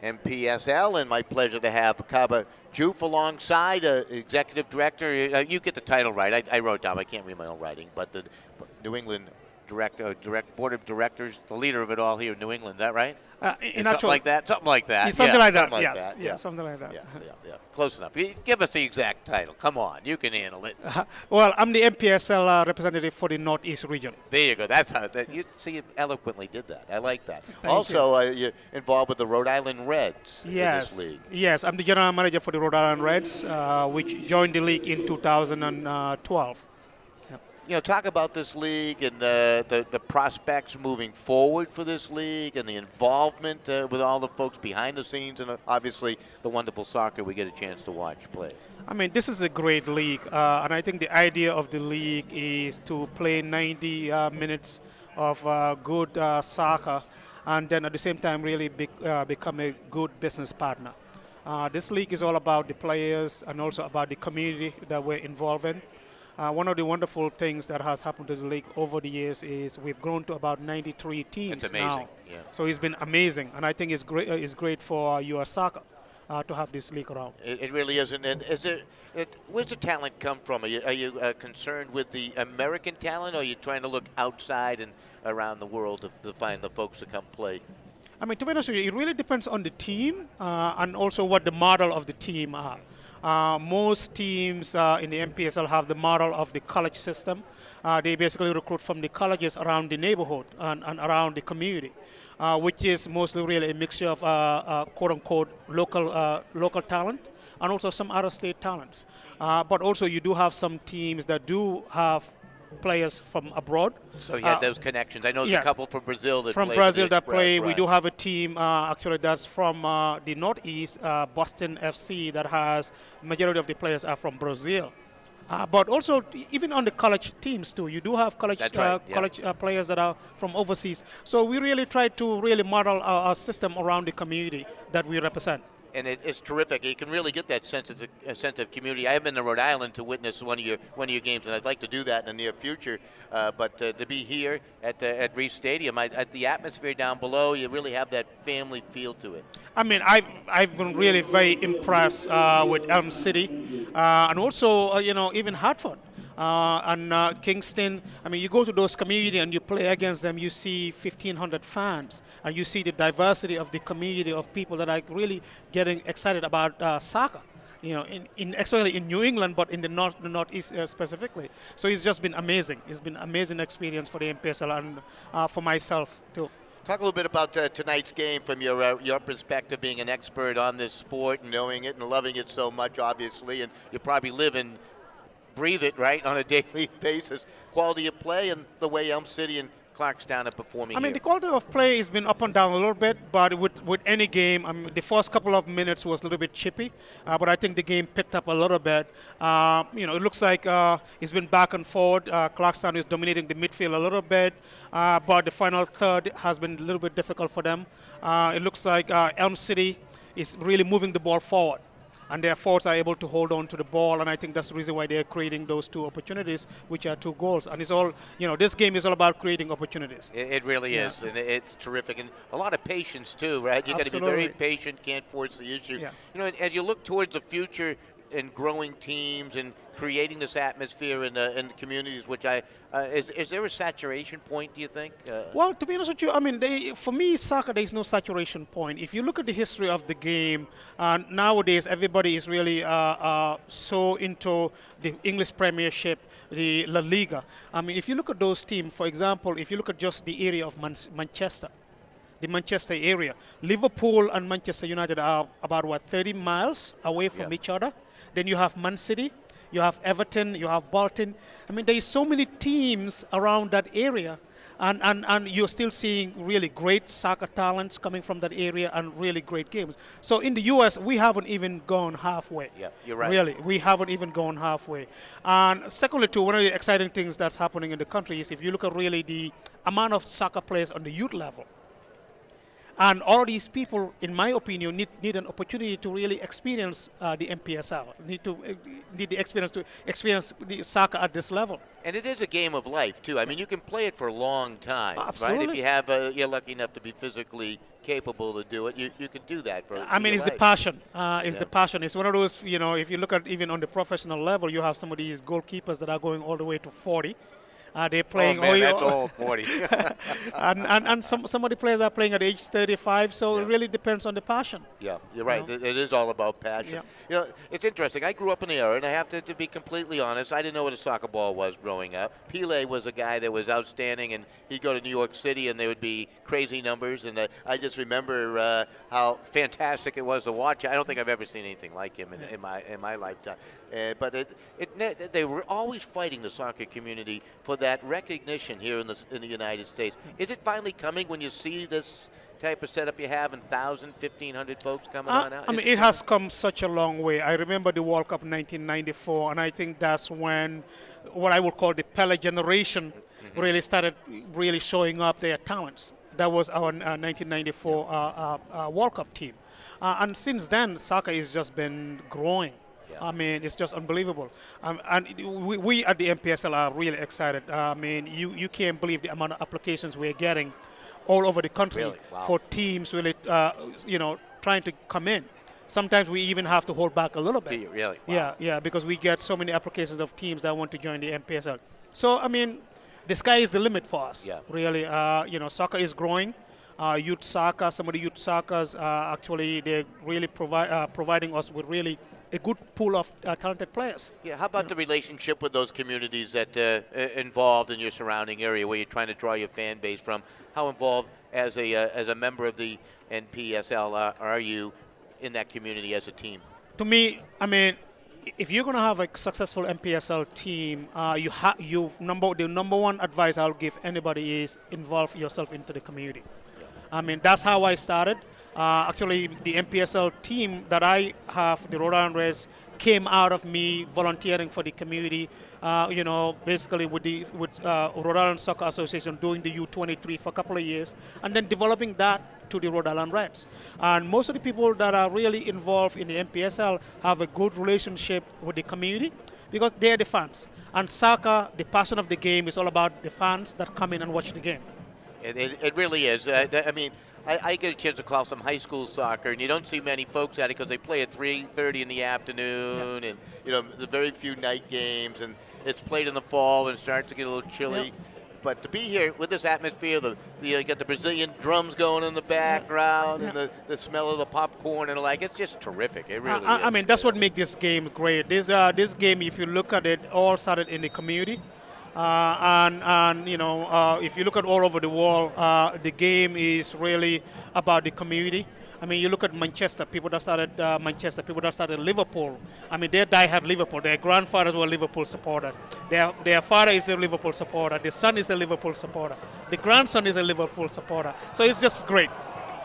NPSL, and my pleasure to have Kaba Juf alongside, executive director. You get the title right. I wrote it down. I can't read my own writing, but the New England board of directors, the leader of it all here in New England. Is that right? Something like that. Something like that. Something like that. Something like Yes. that. Yeah. Something like that. Yeah. Close enough. Give us the exact title. Come on, you can handle it. Well, I'm the NPSL representative for the Northeast region. There you go. That's how you see. Eloquently did that. I like that. Thank Also, you're involved with the Rhode Island Reds in Yes. this league. Yes, I'm the general manager for the Rhode Island Reds, which joined the league in 2012. Talk about this league and the prospects moving forward for this league and the involvement with all the folks behind the scenes and obviously the wonderful soccer we get a chance to watch play. I mean, this is a great league, and I think the idea of the league is to play 90 minutes of good soccer and then at the same time really become a good business partner. This league is all about the players and also about the community that we're involved in. One of the wonderful things that has happened to the league over the years is we've grown to about 93 teams That's amazing. now. Yeah. So it's been amazing, and I think it's great. It's great for U.S. soccer to have this league around. It really is. And where's the talent come from? Are you concerned with the American talent, or are you trying to look outside and around the world to find the folks to come play? I mean, to be honest with you, it really depends on the team and also what the model of the team are. Most teams in the NPSL have the model of the college system. They basically recruit from the colleges around the neighborhood and around the community, which is mostly really a mixture of quote-unquote local talent and also some out-of-state talents. But also you do have some teams that do have players from abroad. So you had those connections. I know there's yes. a couple from Brazil that from play Brazil for the that play. Express, We right. do have a team actually that's from the Northeast, Boston FC, that has majority of the players are from Brazil. But also, even on the college teams too, you do have college That's right, yeah. college players that are from overseas. So we really try to really model our system around the community that we represent. And it's terrific. You can really get that sense of community. I have been to Rhode Island to witness one of your games, and I'd like to do that in the near future. But to be here at Reese Stadium, the atmosphere down below, you really have that family feel to it. I mean, I've been really very impressed with Elm City, and also even Hartford. And Kingston. I mean, you go to those community and you play against them, you see 1,500 fans, and you see the diversity of the community of people that are really getting excited about soccer. Especially in New England, but in the Northeast specifically. So it's just been amazing. It's been an amazing experience for the NPSL and for myself too. Talk a little bit about tonight's game from your perspective, being an expert on this sport and knowing it and loving it so much, obviously, and you probably live and breathe it, right, on a daily basis. Quality of play and the way Elm City and Clarkstown are performing. I mean, here. the quality of play has been up and down a little bit, but with any game, the first couple of minutes was a little bit chippy, but I think the game picked up a little bit. It looks like it's been back and forth. Clarkstown is dominating the midfield a little bit, but the final third has been a little bit difficult for them. It looks like Elm City is really moving the ball forward, and their forwards are able to hold on to the ball, and I think that's the reason why they're creating those two opportunities, which are 2 goals. And it's all, this game is all about creating opportunities. It really is, and it's terrific, and a lot of patience too, right? You got to be Absolutely. very patient, can't force the issue. Yeah. As you look towards the future and growing teams and creating this atmosphere in the communities, which is there a saturation point, do you think? Well, to be honest with you, I mean, for me, soccer, there is no saturation point. If you look at the history of the game, nowadays everybody is really so into the English Premiership, the La Liga. I mean, if you look at those teams, for example, if you look at just the area of Manchester, the Manchester area, Liverpool and Manchester United are about, 30 miles away from each other. Then you have Man City, you have Everton, you have Bolton. I mean, there is so many teams around that area, and you're still seeing really great soccer talents coming from that area and really great games. So in the U.S., we haven't even gone halfway. Yeah, you're right. Really, we haven't even gone halfway. And secondly, too, one of the exciting things that's happening in the country is if you look at really the amount of soccer players on the youth level. And all of these people, in my opinion, need an opportunity to really experience the NPSL. Need the experience to experience the soccer at this level. And it is a game of life too. I mean, you can play it for a long time, Absolutely. right? If you have, you're lucky enough to be physically capable to do it, you can do that. I mean, it's the passion. The passion. It's one of those. If you look at even on the professional level, you have some of these goalkeepers that are going all the way to 40. They're playing. Oh man, that's all 40. and some of the players are playing at age 35. So it really depends on the passion. Yeah, you're right. It is all about passion. Yeah. It's interesting. I grew up in the era, and I have to be completely honest. I didn't know what a soccer ball was growing up. Pele was a guy that was outstanding, and he'd go to New York City, and there would be crazy numbers. And I just remember how fantastic it was to watch. I don't think I've ever seen anything like him in my lifetime. But they were always fighting, the soccer community, for that recognition here in the United States. Is it finally coming when you see this type of setup you have and 1,000, 1,500 folks coming on out? I mean, it has come such a long way. I remember the World Cup 1994, and I think that's when what I would call the Pele generation really started really showing up their talents. That was our 1994 World Cup team. And since then, soccer has just been growing. I mean, it's just unbelievable. And we at the NPSL are really excited. I mean, you can't believe the amount of applications we're getting all over the country. Really? Wow. For teams really, trying to come in. Sometimes we even have to hold back a little bit. Do you really? Wow. Yeah, because we get so many applications of teams that want to join the NPSL. So, I mean, the sky is the limit for us. Yeah. Really, soccer is growing. Youth soccer, some of the youth soccers, actually, they're really providing us with really a good pool of talented players. Yeah, how about the relationship with those communities that involved in your surrounding area where you're trying to draw your fan base from? How involved as a member of the NPSL are you in that community as a team? To me, I mean, if you're going to have a successful NPSL team, the number one advice I'll give anybody is involve yourself into the community. I mean, that's how I started. Actually, the NPSL team that I have, the Rhode Island Reds, came out of me volunteering for the community. Basically with Rhode Island Soccer Association doing the U23 for a couple of years, and then developing that to the Rhode Island Reds. And most of the people that are really involved in the NPSL have a good relationship with the community because they're the fans. And soccer, the passion of the game, is all about the fans that come in and watch the game. It really is. I mean, I get a chance to call some high school soccer, and you don't see many folks at it because they play at 3:30 in the afternoon, and there's very few night games, and it's played in the fall and it starts to get a little chilly. But to be here with this atmosphere, you get the Brazilian drums going in the background, and the smell of the popcorn and it's just terrific. It really is. I mean, that's what makes this game great. This game, if you look at it, all started in the community. If you look at all over the world, the game is really about the community. I mean, you look at Manchester, people that started Manchester, people that started Liverpool. I mean, their diehard Liverpool. Their grandfathers were Liverpool supporters. Their father is a Liverpool supporter. The son is a Liverpool supporter. The grandson is a Liverpool supporter. So it's just great.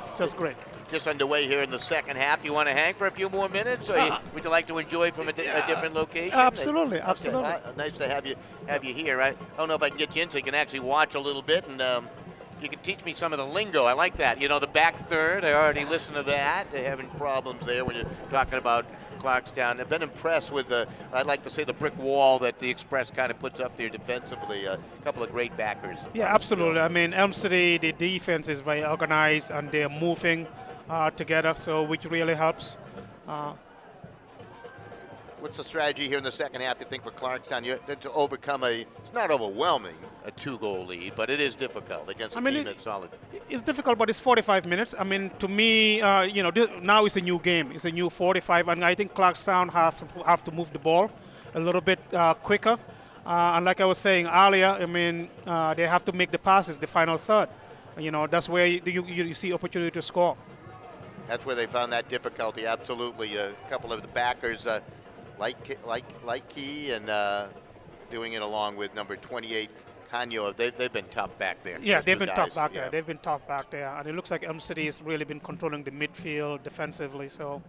It's just great. Just underway here in the second half. Do you want to hang for a few more minutes, or would you like to enjoy from a different location? Absolutely, absolutely. Nice to have you here. I don't know if I can get you in so you can actually watch a little bit, and you can teach me some of the lingo. I like that. The back third, I already listened to that. They're having problems there when you're talking about Clarkstown. I've been impressed with I'd like to say the brick wall that the Express kind of puts up there defensively. A couple of great backers. Yeah, absolutely. I mean, Elm City, the defense is very organized and they're moving together, so which really helps. What's the strategy here in the second half, you think, for Clarkstown to overcome it's not overwhelming, a 2-goal lead, but it is difficult against a team that's solid? It's difficult, but it's 45 minutes. I mean, to me, now it's a new game. It's a new 45, and I think Clarkstown have to move the ball a little bit quicker. And like I was saying earlier, I mean, they have to make the passes the final third. That's where you see opportunity to score. That's where they found that difficulty, absolutely. A couple of the backers like Key and doing it along with number 28, Canyo. They've been tough back there. Yeah, they've been tough back there. They've been tough back there. And it looks like Elm City has really been controlling the midfield defensively. So,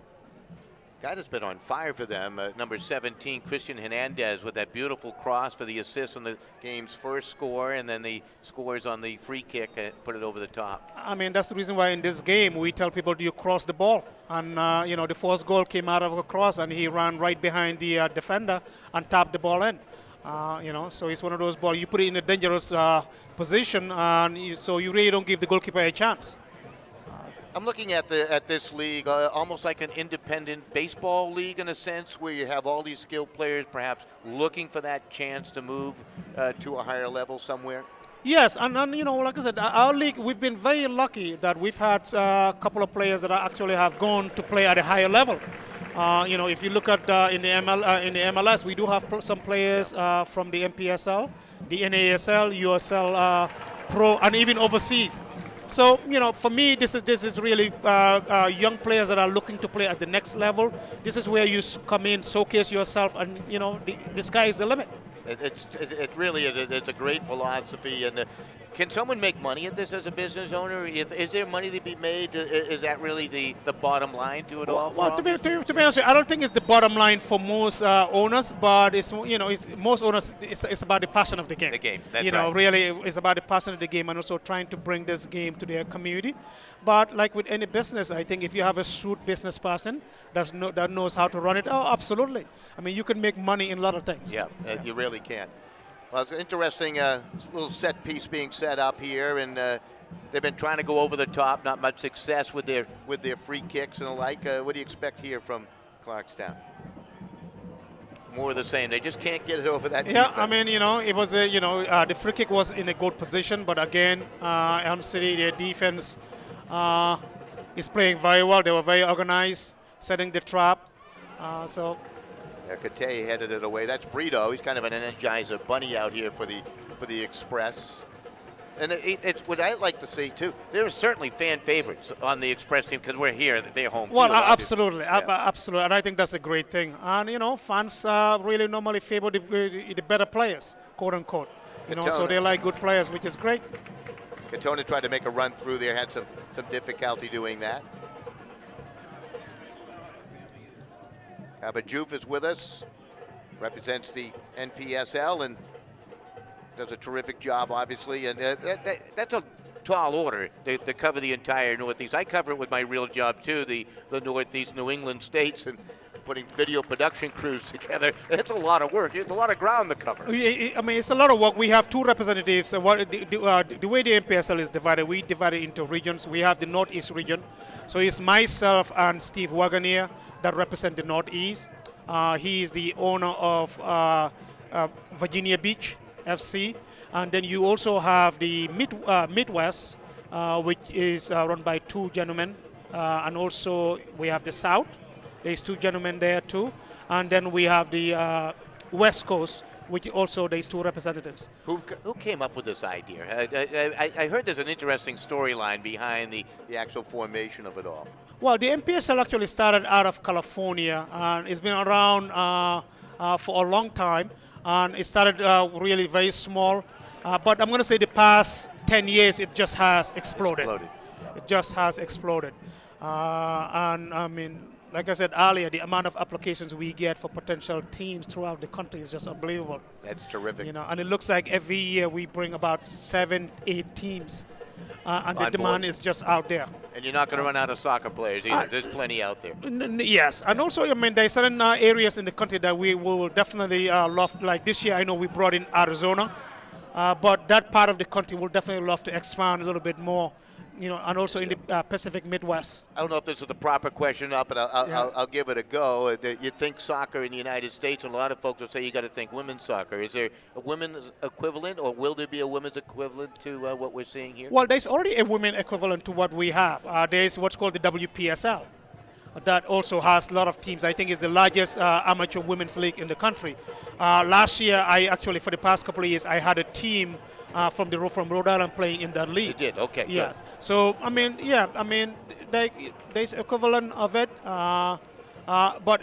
guy that's been on fire for them, number 17, Christian Hernandez, with that beautiful cross for the assist on the game's first score, and then the scores on the free kick and put it over the top. I mean, that's the reason why in this game we tell people, do you cross the ball? And, the first goal came out of a cross, and he ran right behind the defender and tapped the ball in. So it's one of those balls, you put it in a dangerous position, and so you really don't give the goalkeeper a chance. I'm looking at this league almost like an independent baseball league in a sense, where you have all these skilled players perhaps looking for that chance to move to a higher level somewhere. Yes, and like I said, our league, we've been very lucky that we've had a couple of players that actually have gone to play at a higher level. If you look at in the MLS, we do have some players from the NPSL, the NASL, USL Pro, and even overseas. So, for me, this is really young players that are looking to play at the next level. This is where you come in, showcase yourself, and, the sky is the limit. It really is. It's a great philosophy. And can someone make money at this as a business owner? Is there money to be made? Is that really the bottom line to it all? Well, to be honest, I don't think it's the bottom line for most owners, but it's most owners. It's about the passion of the game. The game, that's right. Really, it's about the passion of the game, and also trying to bring this game to their community. But like with any business, I think if you have a shrewd business person that knows how to run it, absolutely. I mean, you can make money in a lot of things. Yeah, you really can. Well, it's an interesting little set piece being set up here, and they've been trying to go over the top. Not much success with their free kicks and the like. What do you expect here from Clarkstown? More of the same. They just can't get it over that. Yeah, defense. I mean, it was the free kick was in a good position, but again, Elm City, their defense is playing very well. They were very organized, setting the trap. Kate headed it away. That's Brito. He's kind of an energizer bunny out here for the Express. And it's what I like to see too. There are certainly fan favorites on the Express team because we're here, they're home. Well, field, obviously. absolutely, Yeah. absolutely, and I think that's a great thing. And fans really normally favor the better players, quote unquote. So they like good players, which is great. Katona tried to make a run through there, had some difficulty doing that. But Juve is with us, represents the NPSL, and does a terrific job, obviously. And that's a tall order to cover the entire Northeast. I cover it with my real job, too, the Northeast New England states, and putting video production crews together. It's a lot of work. It's a lot of ground to cover. I mean, it's a lot of work. We have two representatives. The way the NPSL is divided, we divide it into regions. We have the Northeast region. So it's myself and Steve Wagoneer that represent the Northeast. He is the owner of Virginia Beach FC. And then you also have the Midwest, which is run by two gentlemen. And also we have the South. There's two gentlemen there too. And then we have the West Coast, which also there's two representatives. Who came up with this idea? I heard there's an interesting storyline behind the actual formation of it all. Well, the NPSL actually started out of California, and it's been around for a long time. And it started really very small. But I'm going to say the past 10 years, it just has exploded. It just has exploded. And I mean, like I said earlier, the amount of applications we get for potential teams throughout the country is just unbelievable. That's terrific. And it looks like every year we bring about 7-8 teams, and the demand is just out there. And you're not going to run out of soccer players either. There's plenty out there. Yes, and also, I mean, there's certain areas in the country that we will definitely love. Like this year, I know we brought in Arizona, but that part of the country will definitely love to expand a little bit more. And also in the Pacific Midwest. I don't know if this is the proper question or not, but I'll give it a go. You think soccer in the United States, and a lot of folks will say you got to think women's soccer. Is there a women's equivalent, or will there be a women's equivalent to what we're seeing here? Well, there's already a women equivalent to what we have. There's what's called the WPSL. That also has a lot of teams. I think it's the largest amateur women's league in the country. Last year, for the past couple of years, I had a team from Rhode Island playing in that league. You did, okay. Yes. Good. So there's equivalent of it, but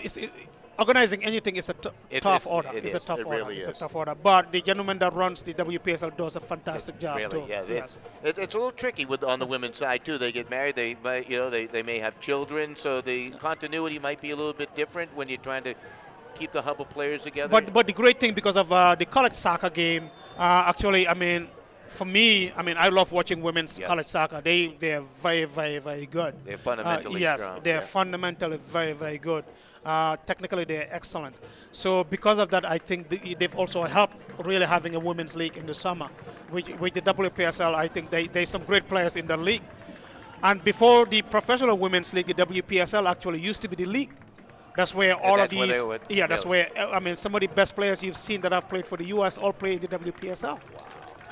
organizing anything is a tough order. It's a tough order. It's a tough order. But the gentleman that runs the WPSL does a fantastic job. Really, too. yeah. Yes. It's a little tricky on the women's side too. They get married. They may have children, so the continuity might be a little bit different when you're trying to keep the hub of players together. But the great thing, because of the college soccer game, for me, I love watching women's college soccer. They're very, very, very good. They're fundamentally strong. They're fundamentally very, very good. Technically, they're excellent. So because of that, I think they've also helped really having a women's league in the summer. With the WPSL, I think there's some great players in the league. And before the professional women's league, the WPSL actually used to be the league. That's where that's where some of the best players you've seen that have played for the U.S. all play in the WPSL. Wow.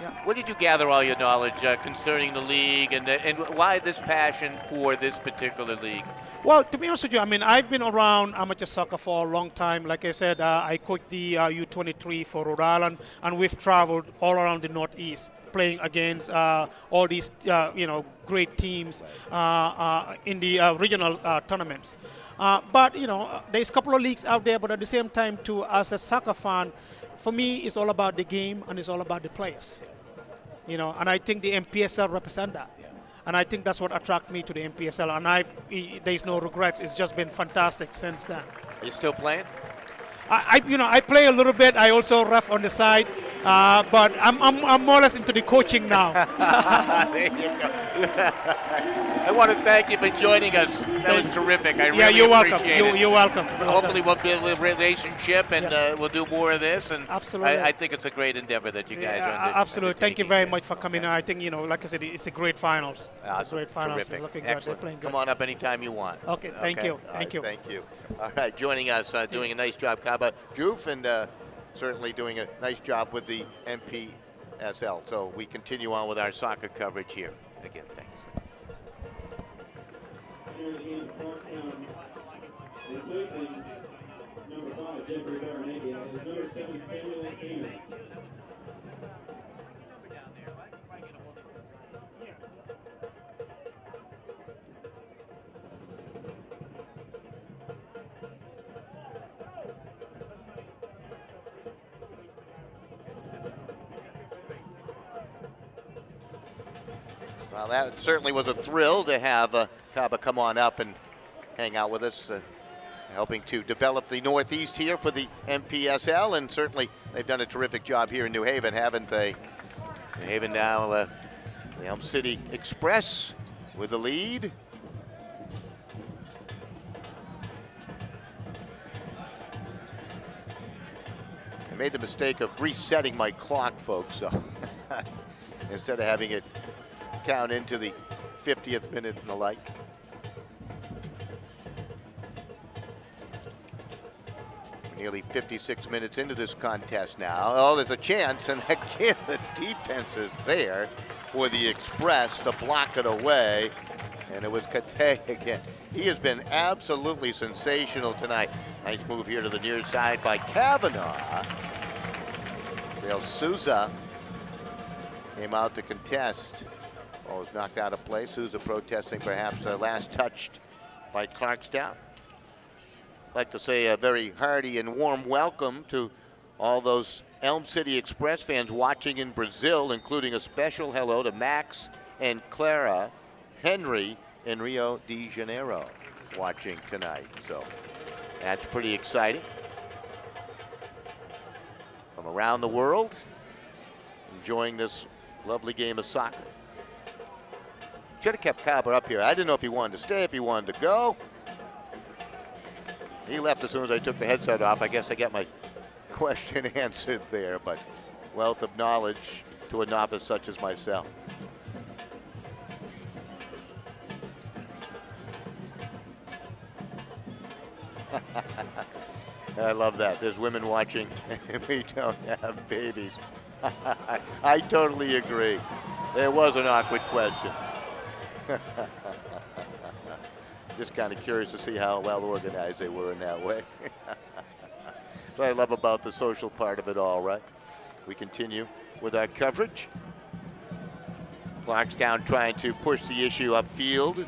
Yeah. Where did you gather all your knowledge concerning the league, and why this passion for this particular league? Well, to be honest with you, I've been around amateur soccer for a long time. Like I said, I coached the U23 for Rhode Island, and we've traveled all around the Northeast, playing against all these great teams in the regional tournaments. But there's a couple of leagues out there, but at the same time, too, as a soccer fan, for me, it's all about the game and it's all about the players. And I think the NPSL represent that. Yeah. And I think that's what attracted me to the NPSL. And there's no regrets. It's just been fantastic since then. Are you still playing? I play a little bit. I also ref on the side, but I'm more or less into the coaching now. There you go. I want to thank you for joining us. That was terrific. I really you're welcome. appreciate it. You're welcome. Hopefully we'll build a relationship, and we'll do more of this. And absolutely. I think it's a great endeavor that you guys are absolutely. Thank you very much for coming. I think like I said, it's a great finals. Awesome. It's a great finals. Terrific. It's looking Excellent. good. They're playing good. Come on up anytime you want. Okay. Thank you. Thank you. Thank you. All right, joining us, doing a nice job, Kaba Juf, and certainly doing a nice job with the NPSL. So we continue on with our soccer coverage here. Again, thanks. Clarkstown, replacing number 5, Jeffrey Baranegi, as number 7, Samuel Heyman. Well, that certainly was a thrill to have Kaba come on up and hang out with us, helping to develop the Northeast here for the NPSL, and certainly they've done a terrific job here in New Haven, haven't they? New Haven now, the Elm City Express with the lead. I made the mistake of resetting my clock, folks, so instead of having it count into the 50th minute and the like. We're nearly 56 minutes into this contest now. Oh, there's a chance, and again, the defense is there for the Express to block it away, and it was Kate again. He has been absolutely sensational tonight. Nice move here to the near side by Kavanaugh. Gabriel Souza came out to contest. Ball was knocked out of play. Souza protesting perhaps last touched by Clarkstown. I'd like to say a very hearty and warm welcome to all those Elm City Express fans watching in Brazil, including a special hello to Max and Clara Henry in Rio de Janeiro watching tonight. So that's pretty exciting. From around the world, enjoying this lovely game of soccer. Should have kept Kaba up here. I didn't know if he wanted to stay, if he wanted to go. He left as soon as I took the headset off. I guess I got my question answered there, but wealth of knowledge to a novice such as myself. I love that. There's women watching and we don't have babies. I totally agree. It was an awkward question. Just kind of curious to see how well organized they were in that way. That's what I love about the social part of it all, right? We continue with our coverage. Clarkstown trying to push the issue upfield.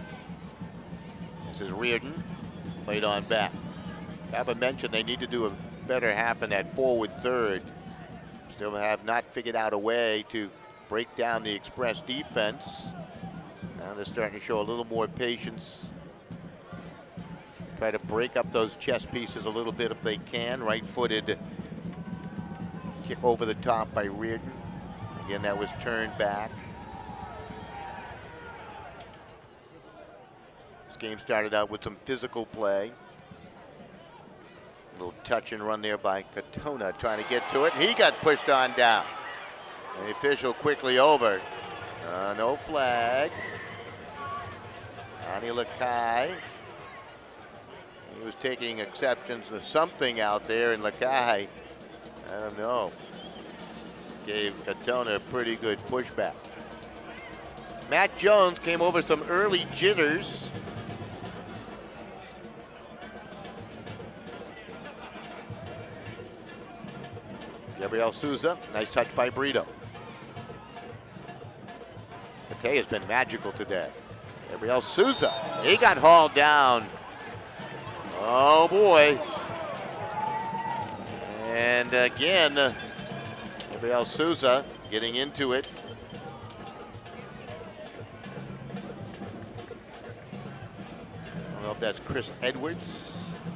This is Reardon, played on back. Kaba mentioned they need to do a better half in that forward third. Still have not figured out a way to break down the Express defense. Now they're starting to show a little more patience. Try to break up those chess pieces a little bit if they can. Right-footed kick over the top by Reardon. Again, that was turned back. This game started out with some physical play. A little touch and run there by Katona trying to get to it. He got pushed on down. And the official quickly over. No flag. Ani Lakai. He was taking exceptions to something out there, and Lakai, I don't know, gave Katona a pretty good pushback. Matt Jones came over some early jitters. Gabriel Souza, nice touch by Brito. Kate has been magical today. Gabriel Souza, he got hauled down. Oh boy. And again, Gabriel Souza getting into it. I don't know if that's Chris Edwards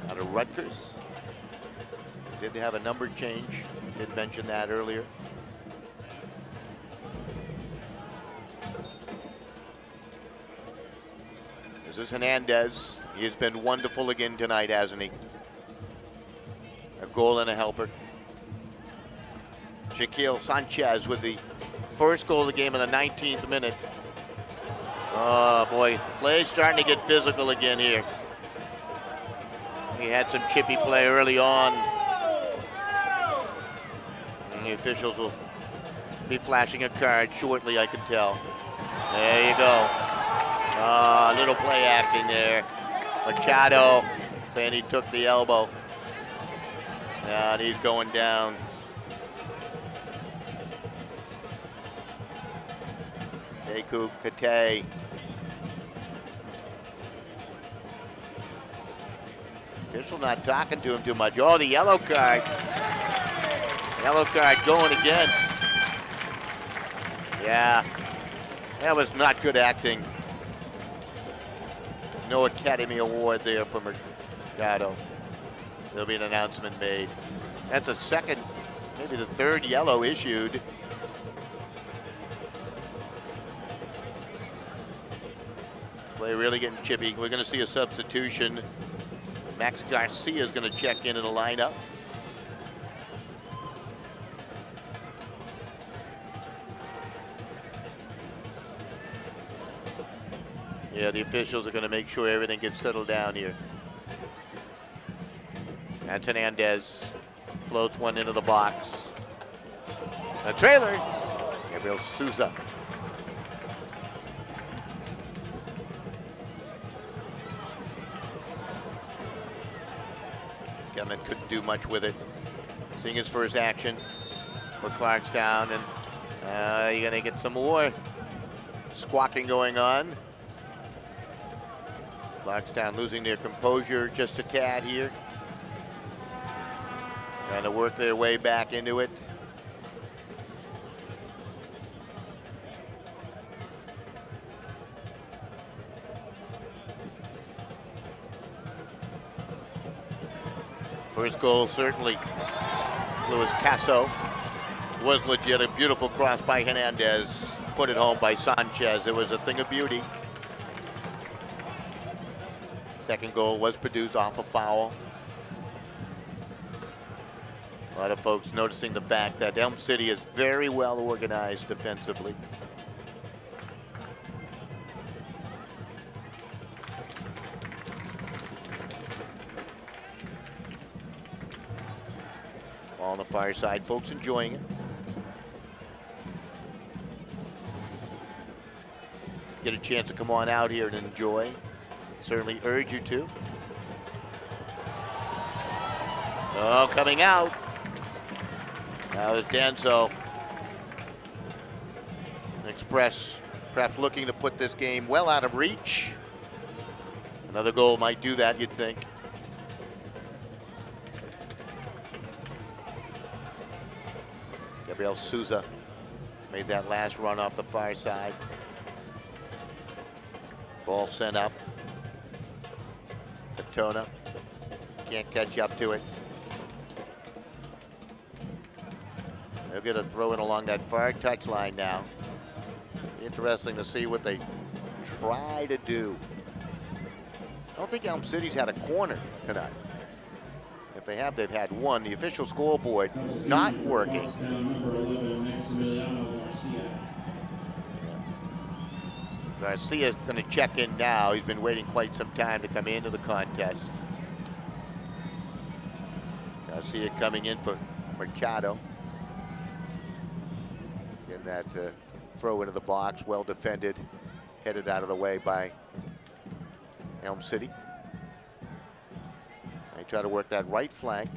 out of Rutgers. He did have a number change. Did mention that earlier. This is Hernandez. He has been wonderful again tonight, hasn't he? A goal and a helper. Shaquille Sanchez with the first goal of the game in the 19th minute. Oh boy, play's starting to get physical again here. He had some chippy play early on. And the officials will be flashing a card shortly, I can tell. There you go. A little play acting there. Machado saying he took the elbow. And he's going down. Keku Kate. Official not talking to him too much. Oh, the yellow card. Yellow card going against. Yeah. That was not good acting. No Academy Award there for Mercado. There'll be an announcement made. That's a second, maybe the third yellow issued. Play really getting chippy. We're going to see a substitution. Max Garcia is going to check into the lineup. Yeah, the officials are going to make sure everything gets settled down here. That's Hernandez. Floats one into the box. A trailer. Gabriel Souza. Gelman couldn't do much with it. Seeing his first action for Clarkstown, and you're going to get some more squawking going on. Clarkstown losing their composure just a tad here. Trying to work their way back into it. First goal, certainly, Luis Casso was legit. A beautiful cross by Hernandez, put it home by Sanchez. It was a thing of beauty. Second goal was produced off a foul. A lot of folks noticing the fact that Elm City is very well organized defensively. Ball on the far side, folks enjoying it. Get a chance to come on out here and enjoy. Certainly urge you to. Oh, coming out. Now is Danzo. Express perhaps looking to put this game well out of reach. Another goal might do that, you'd think. Gabriel Souza made that last run off the far side. Ball sent up. Katona can't catch up to it. They'll get a throw in along that far touchline now. Interesting to see what they try to do. I don't think Elm City's had a corner tonight. If they have, they've had one. The official scoreboard not working. Garcia's going to check in now. He's been waiting quite some time to come into the contest. Garcia coming in for Machado. Getting that throw into the box, well defended, headed out of the way by Elm City. They try to work that right flank.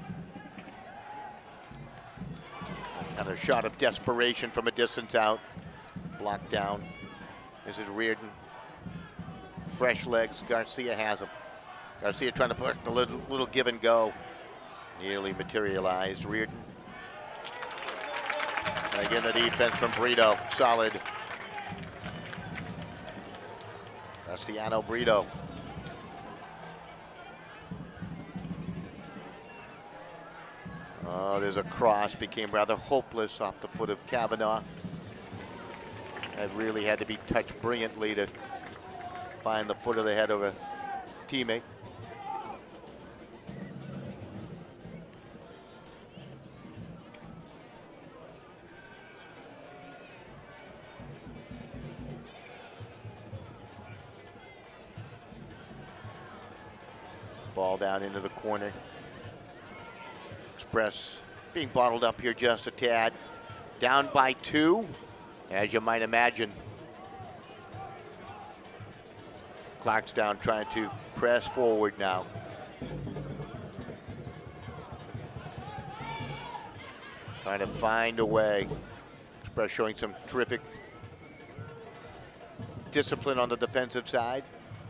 Another shot of desperation from a distance out. Blocked down. This is Reardon. Fresh legs. Garcia has him. Garcia trying to put a little give and go. Nearly materialized. Reardon. And again, the defense from Brito. Solid. Cassiano Brito. Oh, there's a cross. Became rather hopeless off the foot of Kavanaugh. That really had to be touched brilliantly to find the foot of the head of a teammate. Ball down into the corner. Express being bottled up here just a tad. Down by 2. As you might imagine, Clarkstown trying to press forward now. Trying to find a way. Express showing some terrific discipline on the defensive side.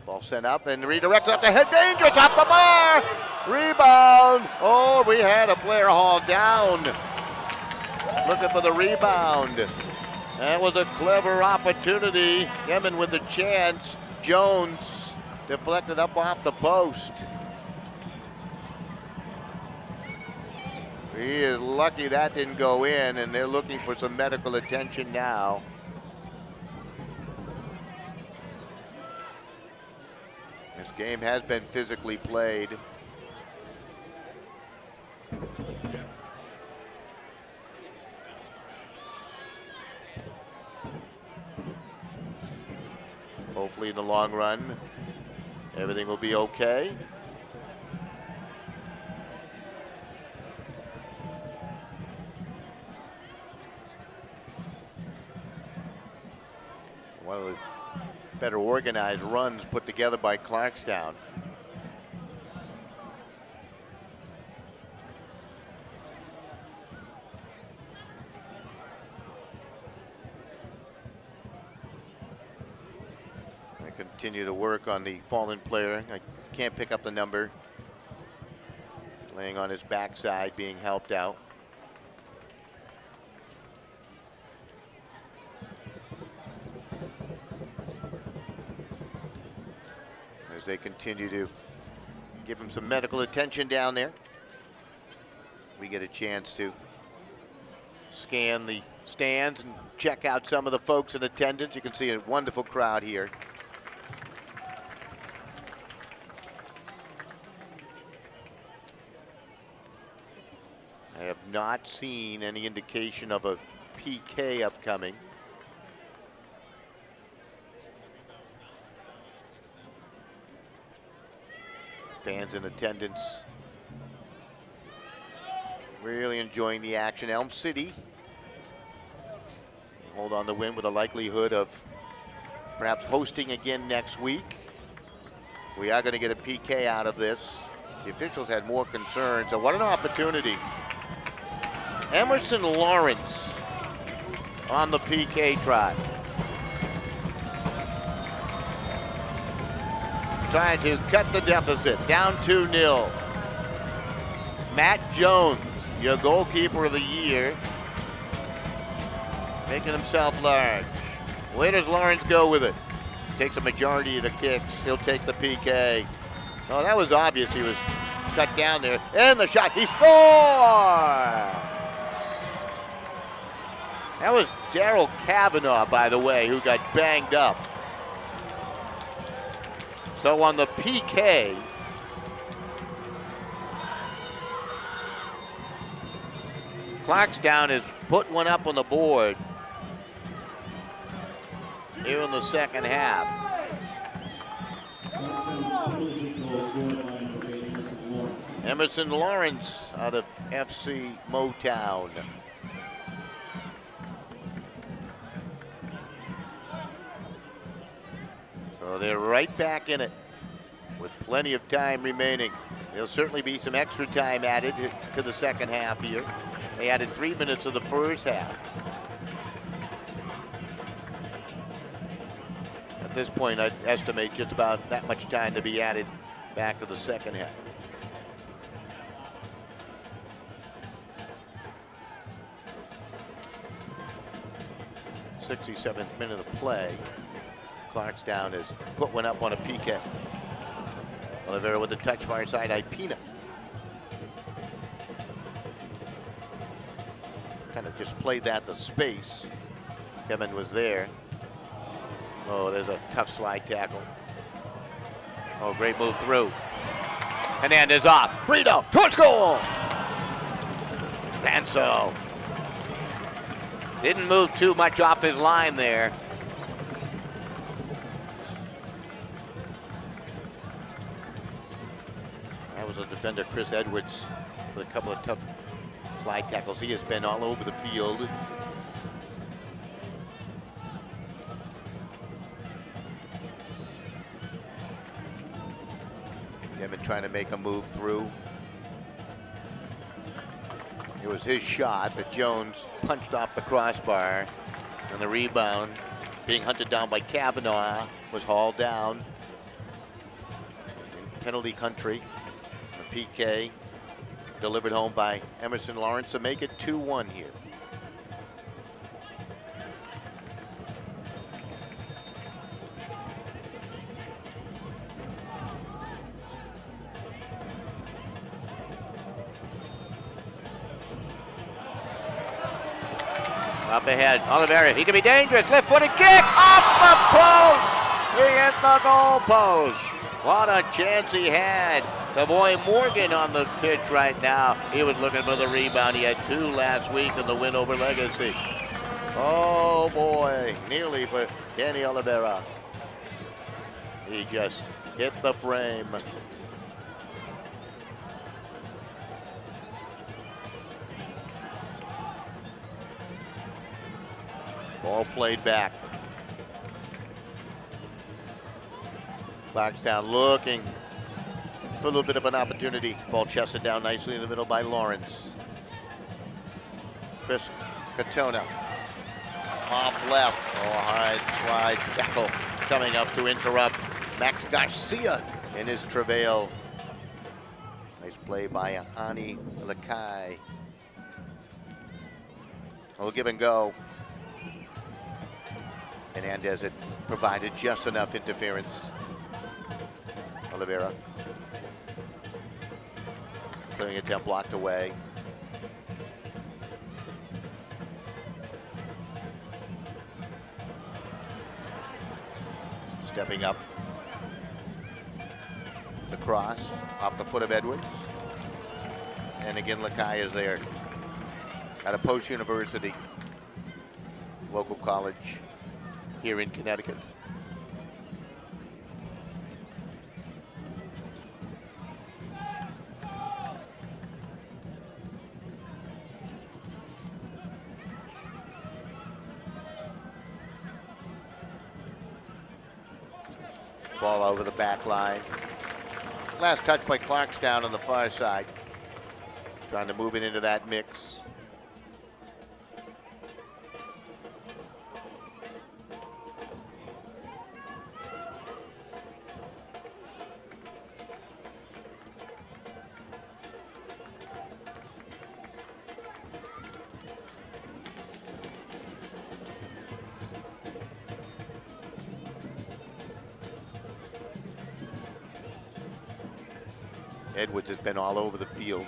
Ball sent up and redirected off the head. Dangerous off the bar. Rebound. Oh, we had a player hauled down. Looking for the rebound. That was a clever opportunity. Yemen with the chance. Jones deflected up off the post. He is lucky that didn't go in, and they're looking for some medical attention now. This game has been physically played. Hopefully in the long run, everything will be okay. One of the better organized runs put together by Clarkstown. I continue to work on the fallen player. I can't pick up the number. Laying on his backside, being helped out. As they continue to give him some medical attention down there, we get a chance to scan the stands and check out some of the folks in attendance. You can see a wonderful crowd here. I have not seen any indication of a PK upcoming. Fans in attendance really enjoying the action. Elm City hold on the win with a likelihood of perhaps hosting again next week. We are going to get a PK out of this. The officials had more concerns, so what an opportunity. Emerson Lawrence on the PK try. Trying to cut the deficit, down 2-0. Matt Jones, your goalkeeper of the year, making himself large. Where does Lawrence go with it? Takes a majority of the kicks. He'll take the PK. Oh, that was obvious. He was cut down there. And the shot, he scores! That was Daryl Kavanaugh, by the way, who got banged up. So on the PK, Clarkstown has put one up on the board here in the second half. Emerson Lawrence out of FC Motown. So they're right back in it with plenty of time remaining. There'll certainly be some extra time added to the second half here. They added 3 minutes of the first half. At this point, I'd estimate just about that much time to be added back to the second half. '67th minute of play. Clarkstown has put one up on a PK. Oliveira with the touch far side, Ipina. Kind of just played that to space. Kevin was there. Oh, there's a tough slide tackle. Oh, great move through. Hernandez off. Brito towards goal. Danso didn't move too much off his line there. That was a defender, Chris Edwards, with a couple of tough slide tackles. He has been all over the field. They've been trying to make a move through. It was his shot that Jones punched off the crossbar, and the rebound, being hunted down by Kavanaugh, was hauled down in penalty country. The PK delivered home by Emerson Lawrence to make it 2-1 here. Up ahead, Oliveira, he can be dangerous. Left-footed kick off the post. He hit the goal post. What a chance he had. The boy Morgan on the pitch right now. He was looking for the rebound. He had 2 last week in the win over Legacy. Oh boy, nearly for Danny Oliveira. He just hit the frame. Ball played back. Clarkstown looking for a little bit of an opportunity. Ball chested down nicely in the middle by Lawrence. Chris Katona off left. Oh, hard slide tackle coming up to interrupt Max Garcia in his travail. Nice play by Ani Lakai. We'll give and go. Hernandez had provided just enough interference. Oliveira. Clearing attempt blocked away. Stepping up. The cross off the foot of Edwards. And again, Lakai is there. At a Post University, local college here in Connecticut. Ball over the back line. Last touch by Clarkstown on the far side. Trying to move it into that mix. Edwards has been all over the field.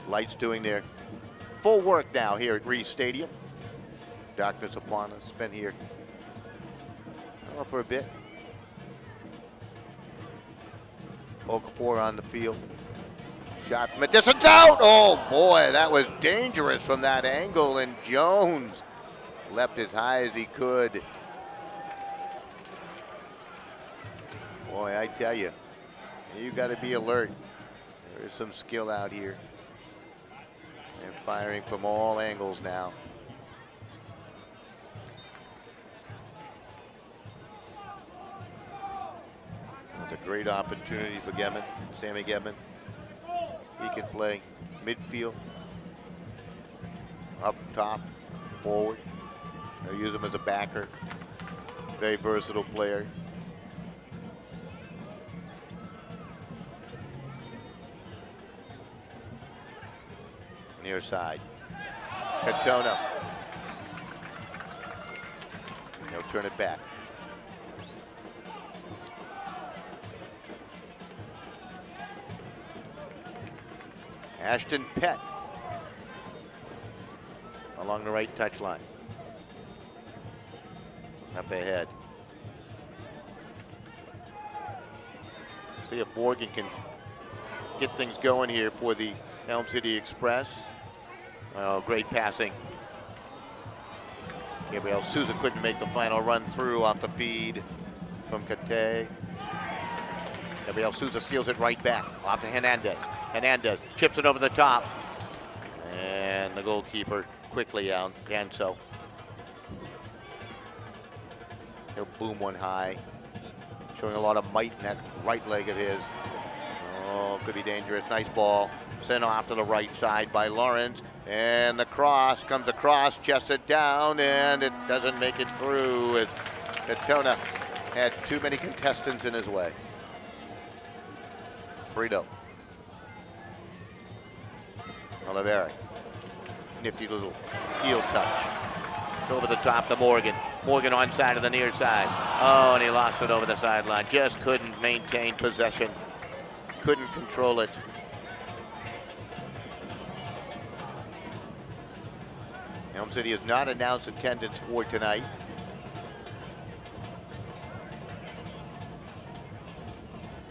Lights doing their full work now here at Reese Stadium. Darkness upon us. Been here for a bit. Okafor on the field. Shot from a distance out. Oh boy, that was dangerous from that angle, and Jones leapt as high as he could. Boy, I tell you, you got to be alert. There is some skill out here. And firing from all angles now. That's a great opportunity for Gedman, Sammy Gedman. He can play midfield, up top, forward. They'll use him as a backer. Very versatile player. Near side. Katona. He'll turn it back. Ashton Pett along the right touchline. Up ahead. See if Morgan can get things going here for the Elm City Express. Well, great passing. Gabriel Souza couldn't make the final run through off the feed from Kate. Gabriel Souza steals it right back off to Hernandez. Hernandez chips it over the top. And the goalkeeper quickly out. Danso. He'll boom one high. Showing a lot of might in that right leg of his. Oh, could be dangerous. Nice ball. Sent off to the right side by Lawrence. And the cross comes across, chested down, and it doesn't make it through as Katona had too many contestants in his way. Brito. Oliveira. Nifty little heel touch. It's over the top to Morgan. Morgan onside of the near side. Oh, and he lost it over the sideline. Just couldn't maintain possession. couldn't control it. Elm City has not announced attendance for tonight.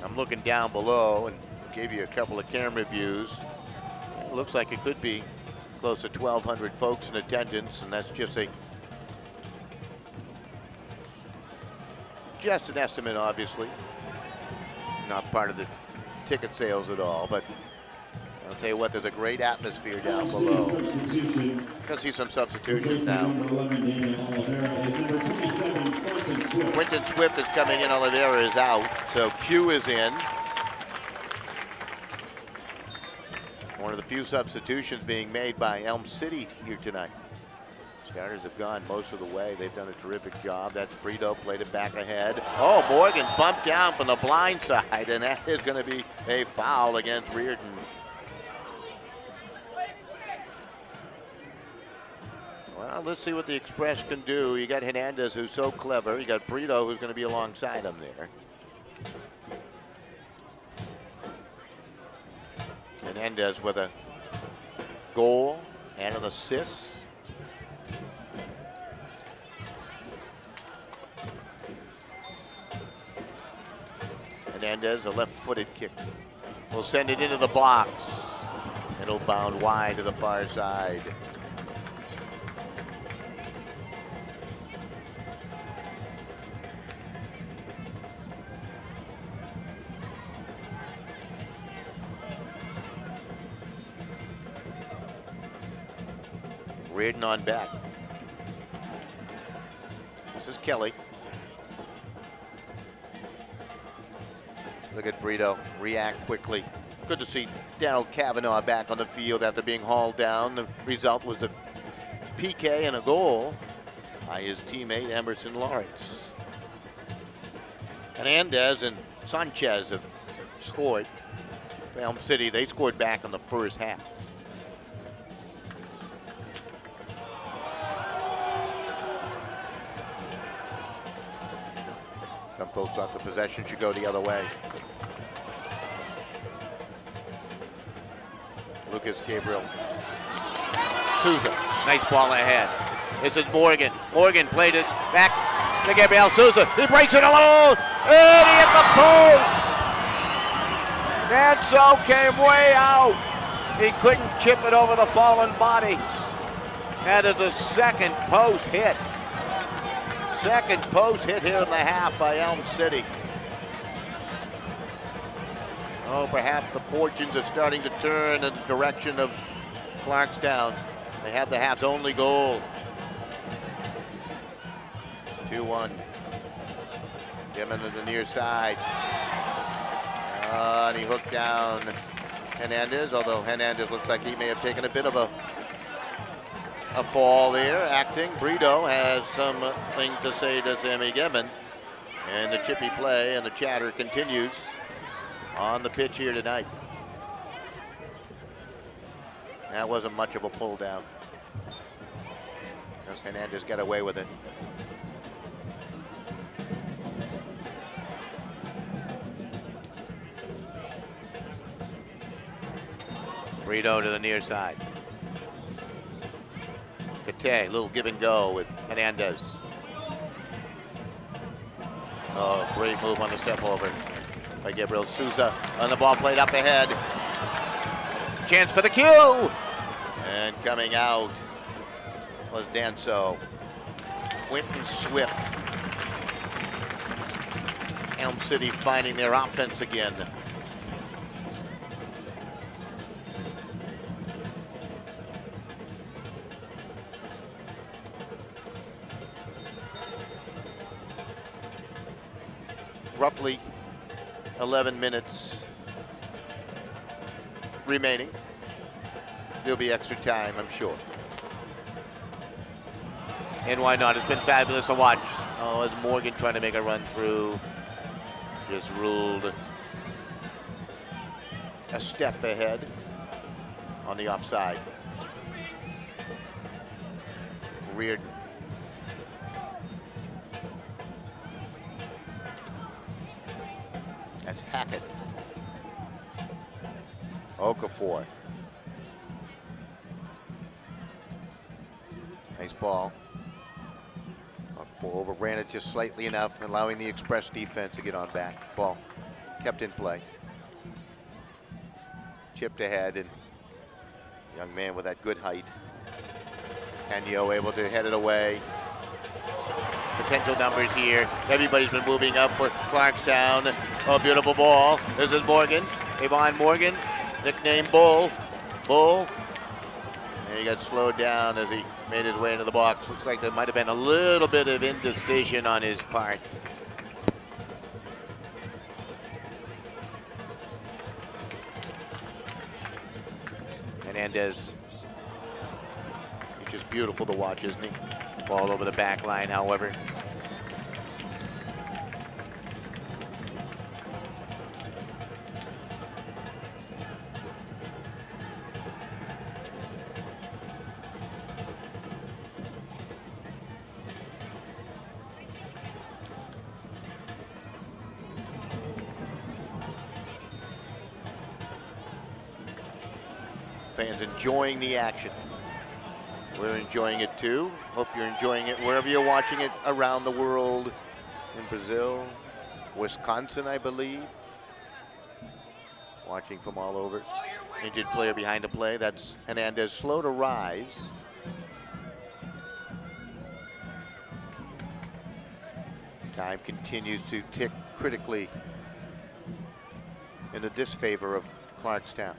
I'm looking down below and gave you a couple of camera views. It looks like it could be close to 1,200 folks in attendance, and that's just an estimate, obviously. Not part of the ticket sales at all, but I'll tell you what, there's a great atmosphere down below. Gonna see some substitutions now. Quentin Swift is coming in, Oliveira is out, so Q is in. One of the few substitutions being made by Elm City here tonight. Starters have gone most of the way. They've done a terrific job. That's Brito, played it back ahead. Oh, Morgan bumped down from the blind side, and that is going to be a foul against Reardon. Well, let's see what the Express can do. You got Hernandez, who's so clever. You got Brito, who's going to be alongside him there. Hernandez with a goal and an assist. Hernandez, a left-footed kick. Will send it into the box. It'll bound wide to the far side. Reardon on back. This is Kelly. Look at Brito react quickly. Good to see Daryl Kavanaugh back on the field after being hauled down. The result was a PK and a goal by his teammate Emerson Lawrence. Hernandez and Sanchez have scored. For Elm City, they scored back in the first half. Some folks thought the possession should go the other way. Lucas Gabriel. Souza, nice ball ahead. This is Morgan. Morgan played it back to Gabriel Souza. He breaks it alone, and he hit the post. Danso came way out. He couldn't chip it over the fallen body. That is a second post hit. Second post hit here in the half by Elm City. Oh, perhaps the fortunes are starting to turn in the direction of Clarkstown. They have the half's only goal. 2-1. Given to the near side. And he hooked down Hernandez, although Hernandez looks like he may have taken a bit of a fall there. Acting, Brito has something to say to Sammy Gibbon. And the chippy play and the chatter continues on the pitch here tonight. That wasn't much of a pull down. Because Hernandez got away with it. Brito to the near side. Kate, little give and go with Hernandez. Oh, great move on the step over by Gabriel Souza. On the ball played up ahead. Chance for the Q! And coming out was Danso. Quentin Swift. Elm City finding their offense again. Roughly 11 minutes remaining. There'll be extra time, I'm sure. And why not? It's been fabulous to watch. Oh, as Morgan trying to make a run through. Just ruled a step ahead on the offside. Reardon. That's Hackett. Okafor. Nice ball. Overran it just slightly enough, allowing the Express defense to get on back. Ball kept in play. Chipped ahead, and young man with that good height. Canio able to head it away. Potential numbers here. Everybody's been moving up for Clarkstown. Oh, beautiful ball. This is Morgan. Avon Morgan, nicknamed Bull. Bull. And he got slowed down as he made his way into the box. Looks like there might have been a little bit of indecision on his part. Hernandez. He's just beautiful to watch, isn't he? Ball over the back line, however. Fans enjoying the action. We're enjoying it too. Hope you're enjoying it wherever you're watching it around the world. In Brazil, Wisconsin, I believe. Watching from all over. Injured player behind the play. That's Hernandez, slow to rise. Time continues to tick critically in the disfavor of Clarkstown.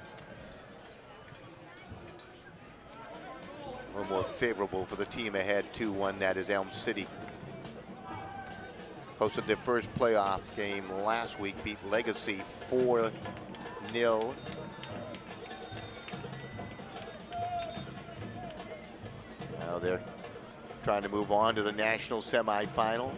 A little more favorable for the team ahead, 2-1, that is Elm City. Hosted their first playoff game last week, beat Legacy 4-0. Now they're trying to move on to the national semifinals.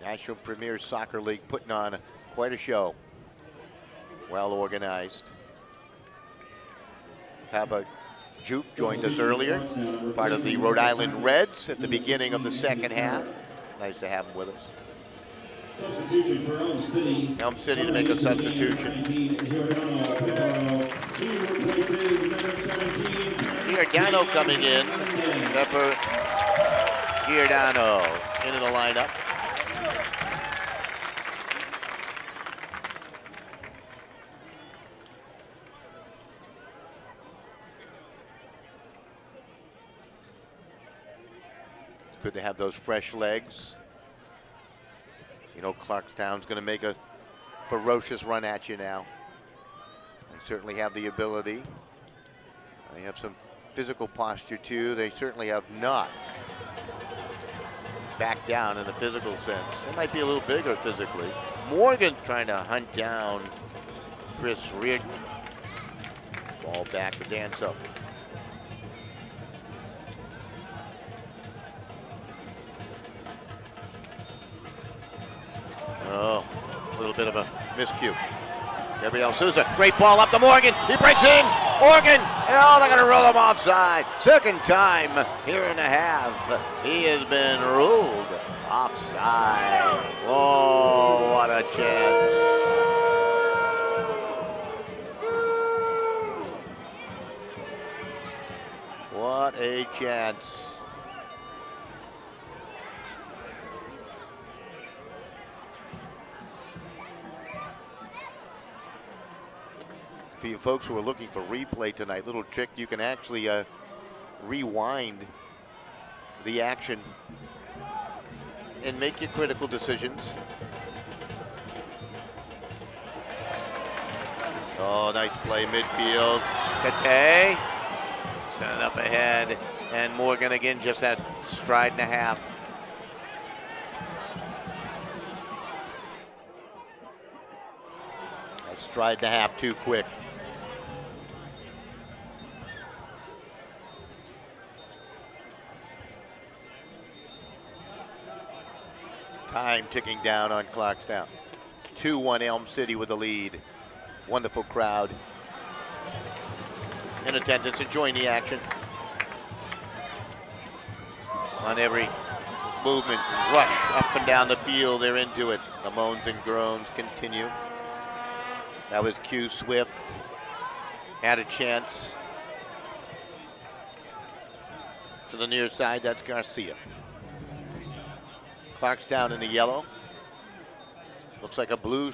National Premier Soccer League putting on quite a show. Well organized. Kaba Jupe joined us earlier, part of the Rhode Island Reds at the beginning of the second half. Nice to have him with us. Substitution for Elm City. Elm City to make a substitution. Giordano coming in. Pepper Giordano into the lineup. Good to have those fresh legs. You know, Clarkstown's going to make a ferocious run at you now. They certainly have the ability. They have some physical posture too. They certainly have not backed down in the physical sense. They might be a little bigger physically. Morgan trying to hunt down Chris Reardon. Ball back to dance up. Oh, a little bit of a miscue. Gabriel Souza, great ball up to Morgan. He breaks in. Morgan, oh, they're going to roll him offside. Second time here and a half. He has been ruled offside. Oh, what a chance. What a chance. For you folks who are looking for replay tonight, little trick, you can actually rewind the action and make your critical decisions. Oh, nice play midfield. Kate sent it up ahead, and Morgan again just that stride and a half. That stride and a half too quick. Time ticking down on Clarkstown. 2-1 Elm City with the lead. Wonderful crowd in attendance, enjoying the action. On every movement, rush up and down the field, they're into it. The moans and groans continue. That was Q Swift. Had a chance. To the near side, that's Garcia. Clarkstown in the yellow. Looks like a blue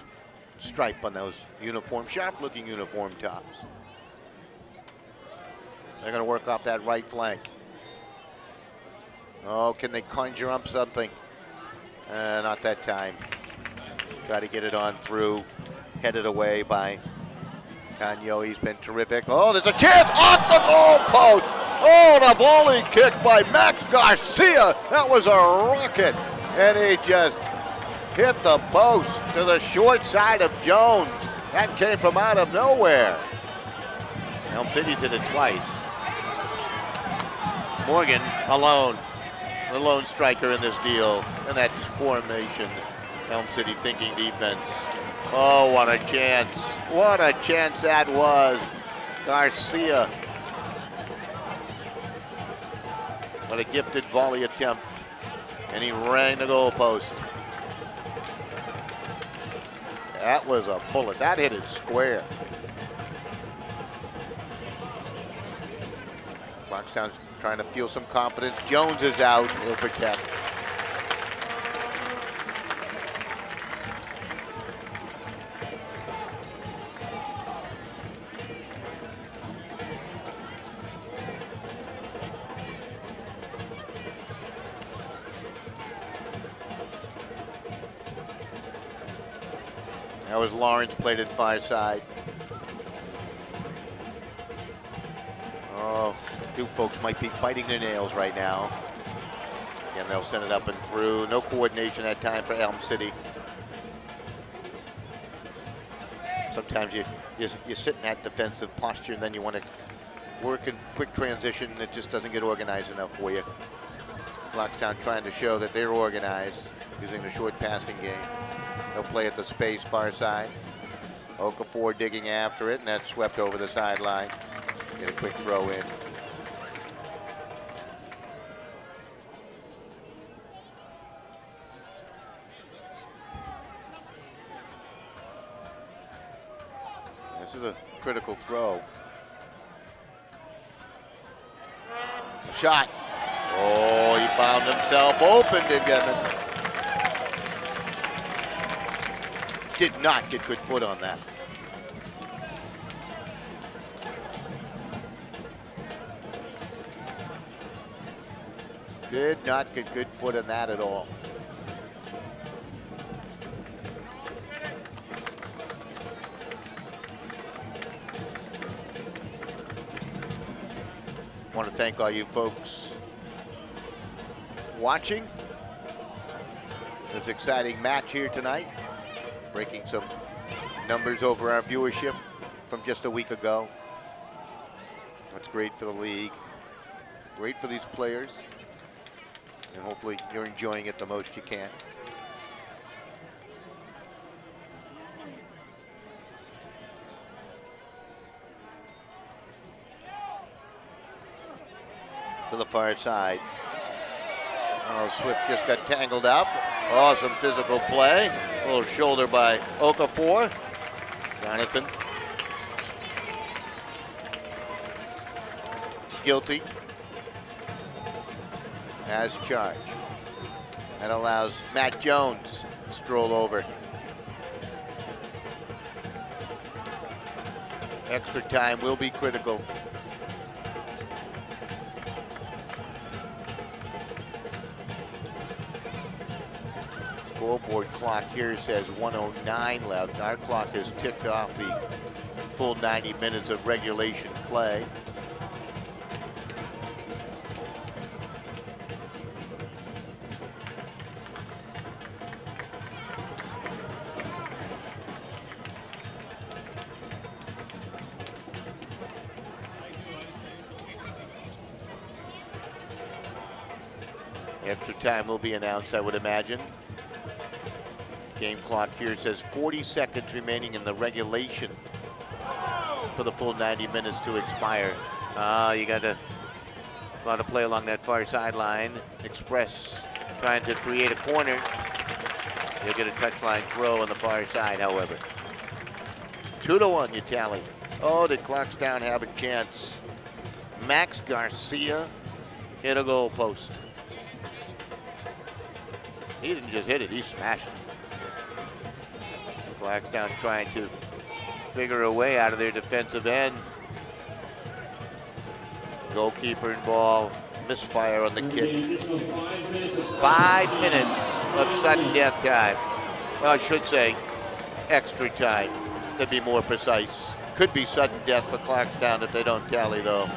stripe on those uniform, sharp-looking uniform tops. They're going to work off that right flank. Oh, can they conjure up something? Not that time. Got to get it on through. Headed away by Canyo. He's been terrific. Oh, there's a chance off the goal post. Oh, the volley kick by Max Garcia. That was a rocket. And he just hit the post to the short side of Jones. That came from out of nowhere. Elm City's hit it twice. Morgan alone. The lone striker in this deal. And that formation. Elm City thinking defense. Oh, what a chance. What a chance that was. Garcia. What a gifted volley attempt. And he rang the goalpost. That was a bullet. That hit it square. Clarkstown's trying to feel some confidence. Jones is out. He'll protect. That was Lawrence, played it far side. Oh, two folks might be biting their nails right now. Again, they'll send it up and through. No coordination that time for Elm City. Sometimes you sit in that defensive posture and then you want to work in quick transition and it just doesn't get organized enough for you. Clarkstown trying to show that they're organized using the short passing game. They'll play at the space far side. Okafor digging after it, and that's swept over the sideline. Get a quick throw in. This is a critical throw. A shot. Oh, he found himself open again. Did not get good foot on that. Did not get good foot on that at all. I want to thank all you folks watching this exciting match here tonight. Breaking some numbers over our viewership from just a week ago. That's great for the league. Great for these players. And hopefully you're enjoying it the most you can. To the far side. Oh, Swift just got tangled up. Oh, some physical play. A little shoulder by Okafor. Jonathan. Guilty. As charged. That allows Matt Jones to stroll over. Extra time will be critical. Scoreboard clock here says 1:09 left. Our clock has ticked off the full 90 minutes of regulation play. Extra time will be announced, I would imagine. Game clock here says 40 seconds remaining in the regulation for the full 90 minutes to expire. You got a lot of play along that far sideline. Express trying to create a corner. You'll get a touchline throw on the far side, however. 2-1, you tally. Oh, did Clarkstown have a chance? Max Garcia hit a goal post. He didn't just hit it, he smashed it. Clarkstown trying to figure a way out of their defensive end. Goalkeeper involved. Misfire on the kick. 5 minutes of sudden death time. Well, I should say extra time, to be more precise. Could be sudden death for Clarkstown if they don't tally, though.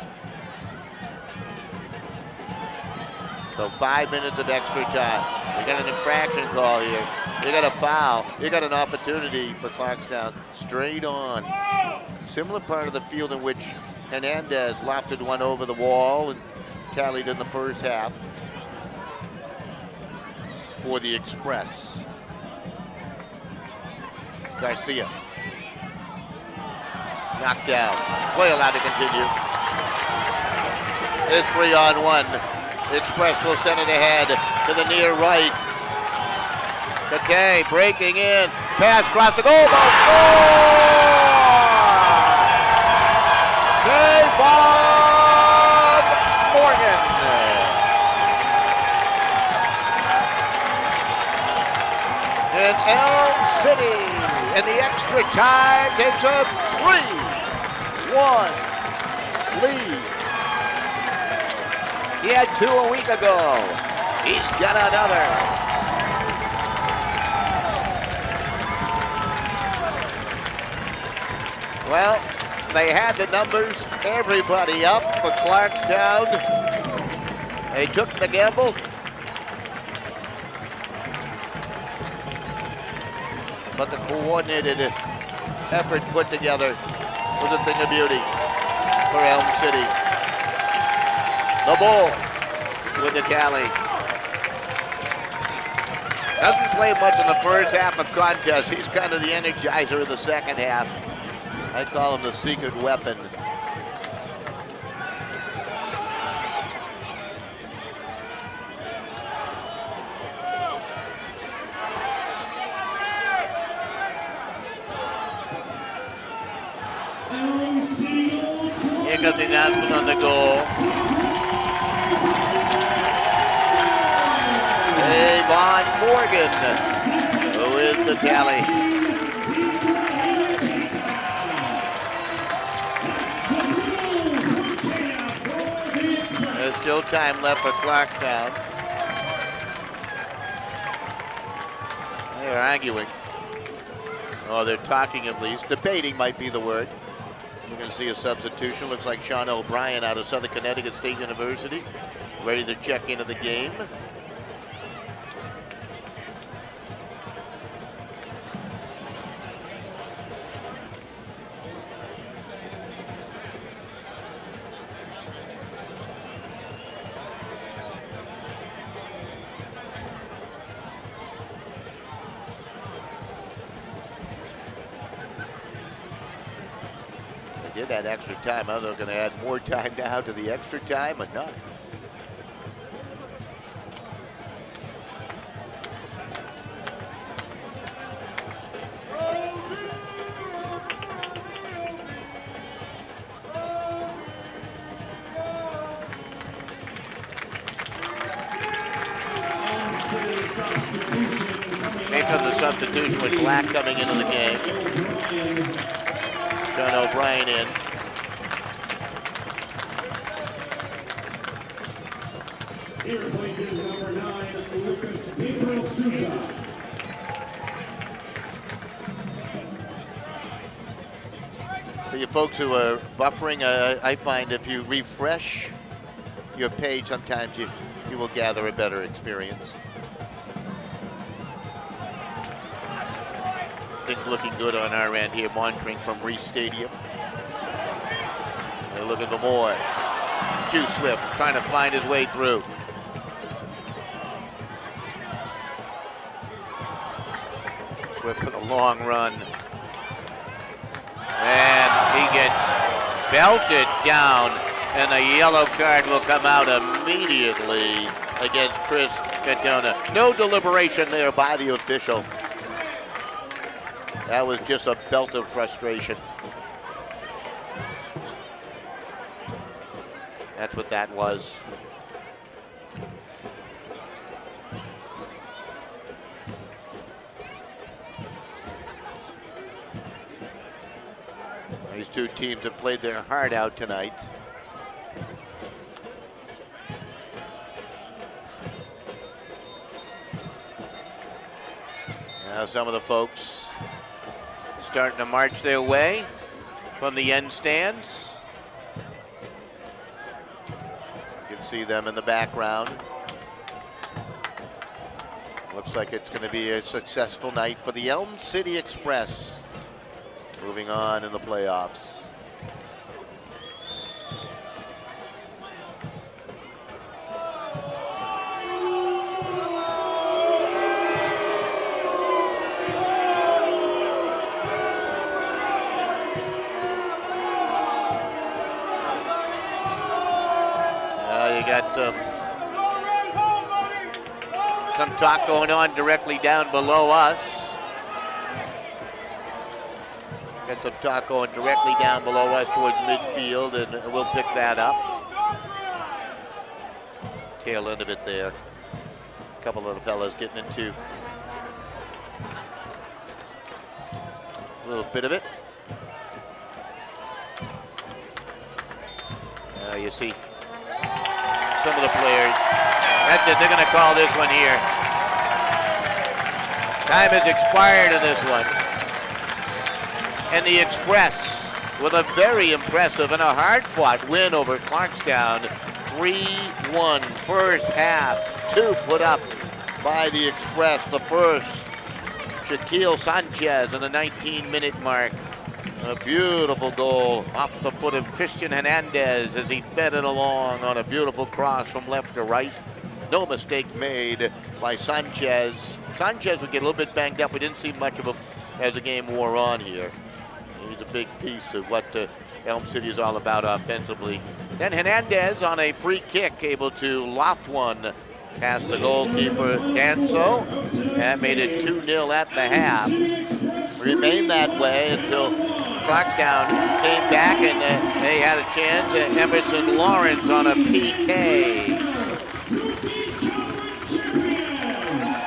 So 5 minutes of extra time. You got an infraction call here. You got a foul. You got an opportunity for Clarkstown. Straight on. Similar part of the field in which Hernandez lofted one over the wall and tallied in the first half for the Express. Garcia. Knocked down. Play allowed to continue. It's 3-on-1. Express will send it ahead to the near right. Kate breaking in. Pass across the goal. Davon Morgan. And Elm City in the extra time takes a 3-1 lead. He had 2 a week ago. He's got another. Well, they had the numbers, everybody up for Clarkstown. They took the gamble. But the coordinated effort put together was a thing of beauty for Elm City. The ball with the tally. Doesn't play much in the first half of contest. He's kind of the energizer of the second half. I call him the secret weapon. Here comes the announcement on the goal. Davon Morgan with the tally. There's still time left for Clarkstown. They're arguing. Oh, they're talking at least. Debating might be the word. We're going to see a substitution. Looks like Sean O'Brien out of Southern Connecticut State University, ready to check into the game. Did that extra time. I don't know if they're going to add more time now to the extra time or not. Here comes the substitution with Black coming into the game. Sean O'Brien in. He replaces number 9, Lucas Gabriel Souza. For you folks who are buffering, I find if you refresh your page, sometimes you will gather a better experience. Things looking good on our end here, monitoring from Reese Stadium. They're looking for more. Q Swift trying to find his way through. Swift with a long run. And he gets belted down, and a yellow card will come out immediately against Chris Katona. No deliberation there by the official. That was just a belt of frustration. That's what that was. These two teams have played their heart out tonight. Now some of the folks starting to march their way from the end stands. You can see them in the background. Looks like it's going to be a successful night for the Elm City Express. Moving on in the playoffs. You got some talk going on directly down below us. Got some talk going directly down below us towards midfield, and we'll pick that up. Tail end of it there. A couple of the fellas getting into a little bit of it. You see some of the players. That's it, they're going to call this one here. Time has expired in this one. And the Express with a very impressive and a hard-fought win over Clarkstown. 3-1 first half. 2 put up by the Express. The first, Shaquille Sanchez in the 19-minute mark. A beautiful goal off the foot of Christian Hernandez as he fed it along on a beautiful cross from left to right. No mistake made by Sanchez. Sanchez would get a little bit banged up. We didn't see much of him as the game wore on here. He's a big piece of what Elm City is all about offensively. Then Hernandez on a free kick, able to loft one past the goalkeeper, Danso. That made it 2-0 at the half. Remained that way until Clarkstown came back and they had a chance. Emerson Lawrence on a PK.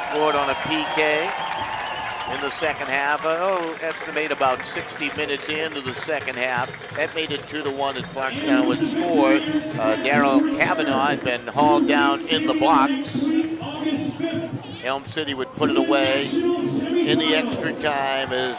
Scored on a PK in the second half. Estimate about 60 minutes into the second half. That made it 2-1 as Clarkstown would score. Daryl Kavanaugh had been hauled down in the box. Elm City would put it away in the extra time as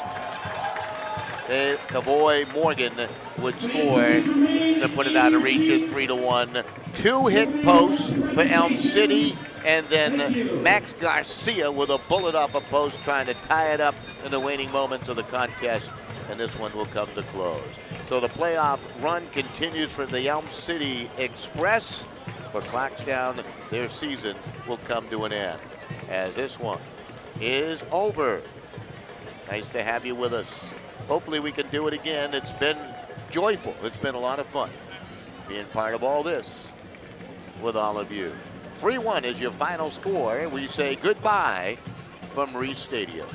Kavoy Morgan would score to put it out of reach at 3-1. 2 hit posts for Elm City, and then Max Garcia with a bullet off a post trying to tie it up in the waning moments of the contest, and this one will come to close. So the playoff run continues for the Elm City Express. For Clarkstown, their season will come to an end as this one is over. Nice to have you with us. Hopefully we can do it again. It's been joyful. It's been a lot of fun being part of all this with all of you. 3-1 is your final score. We say goodbye from Reese Stadium.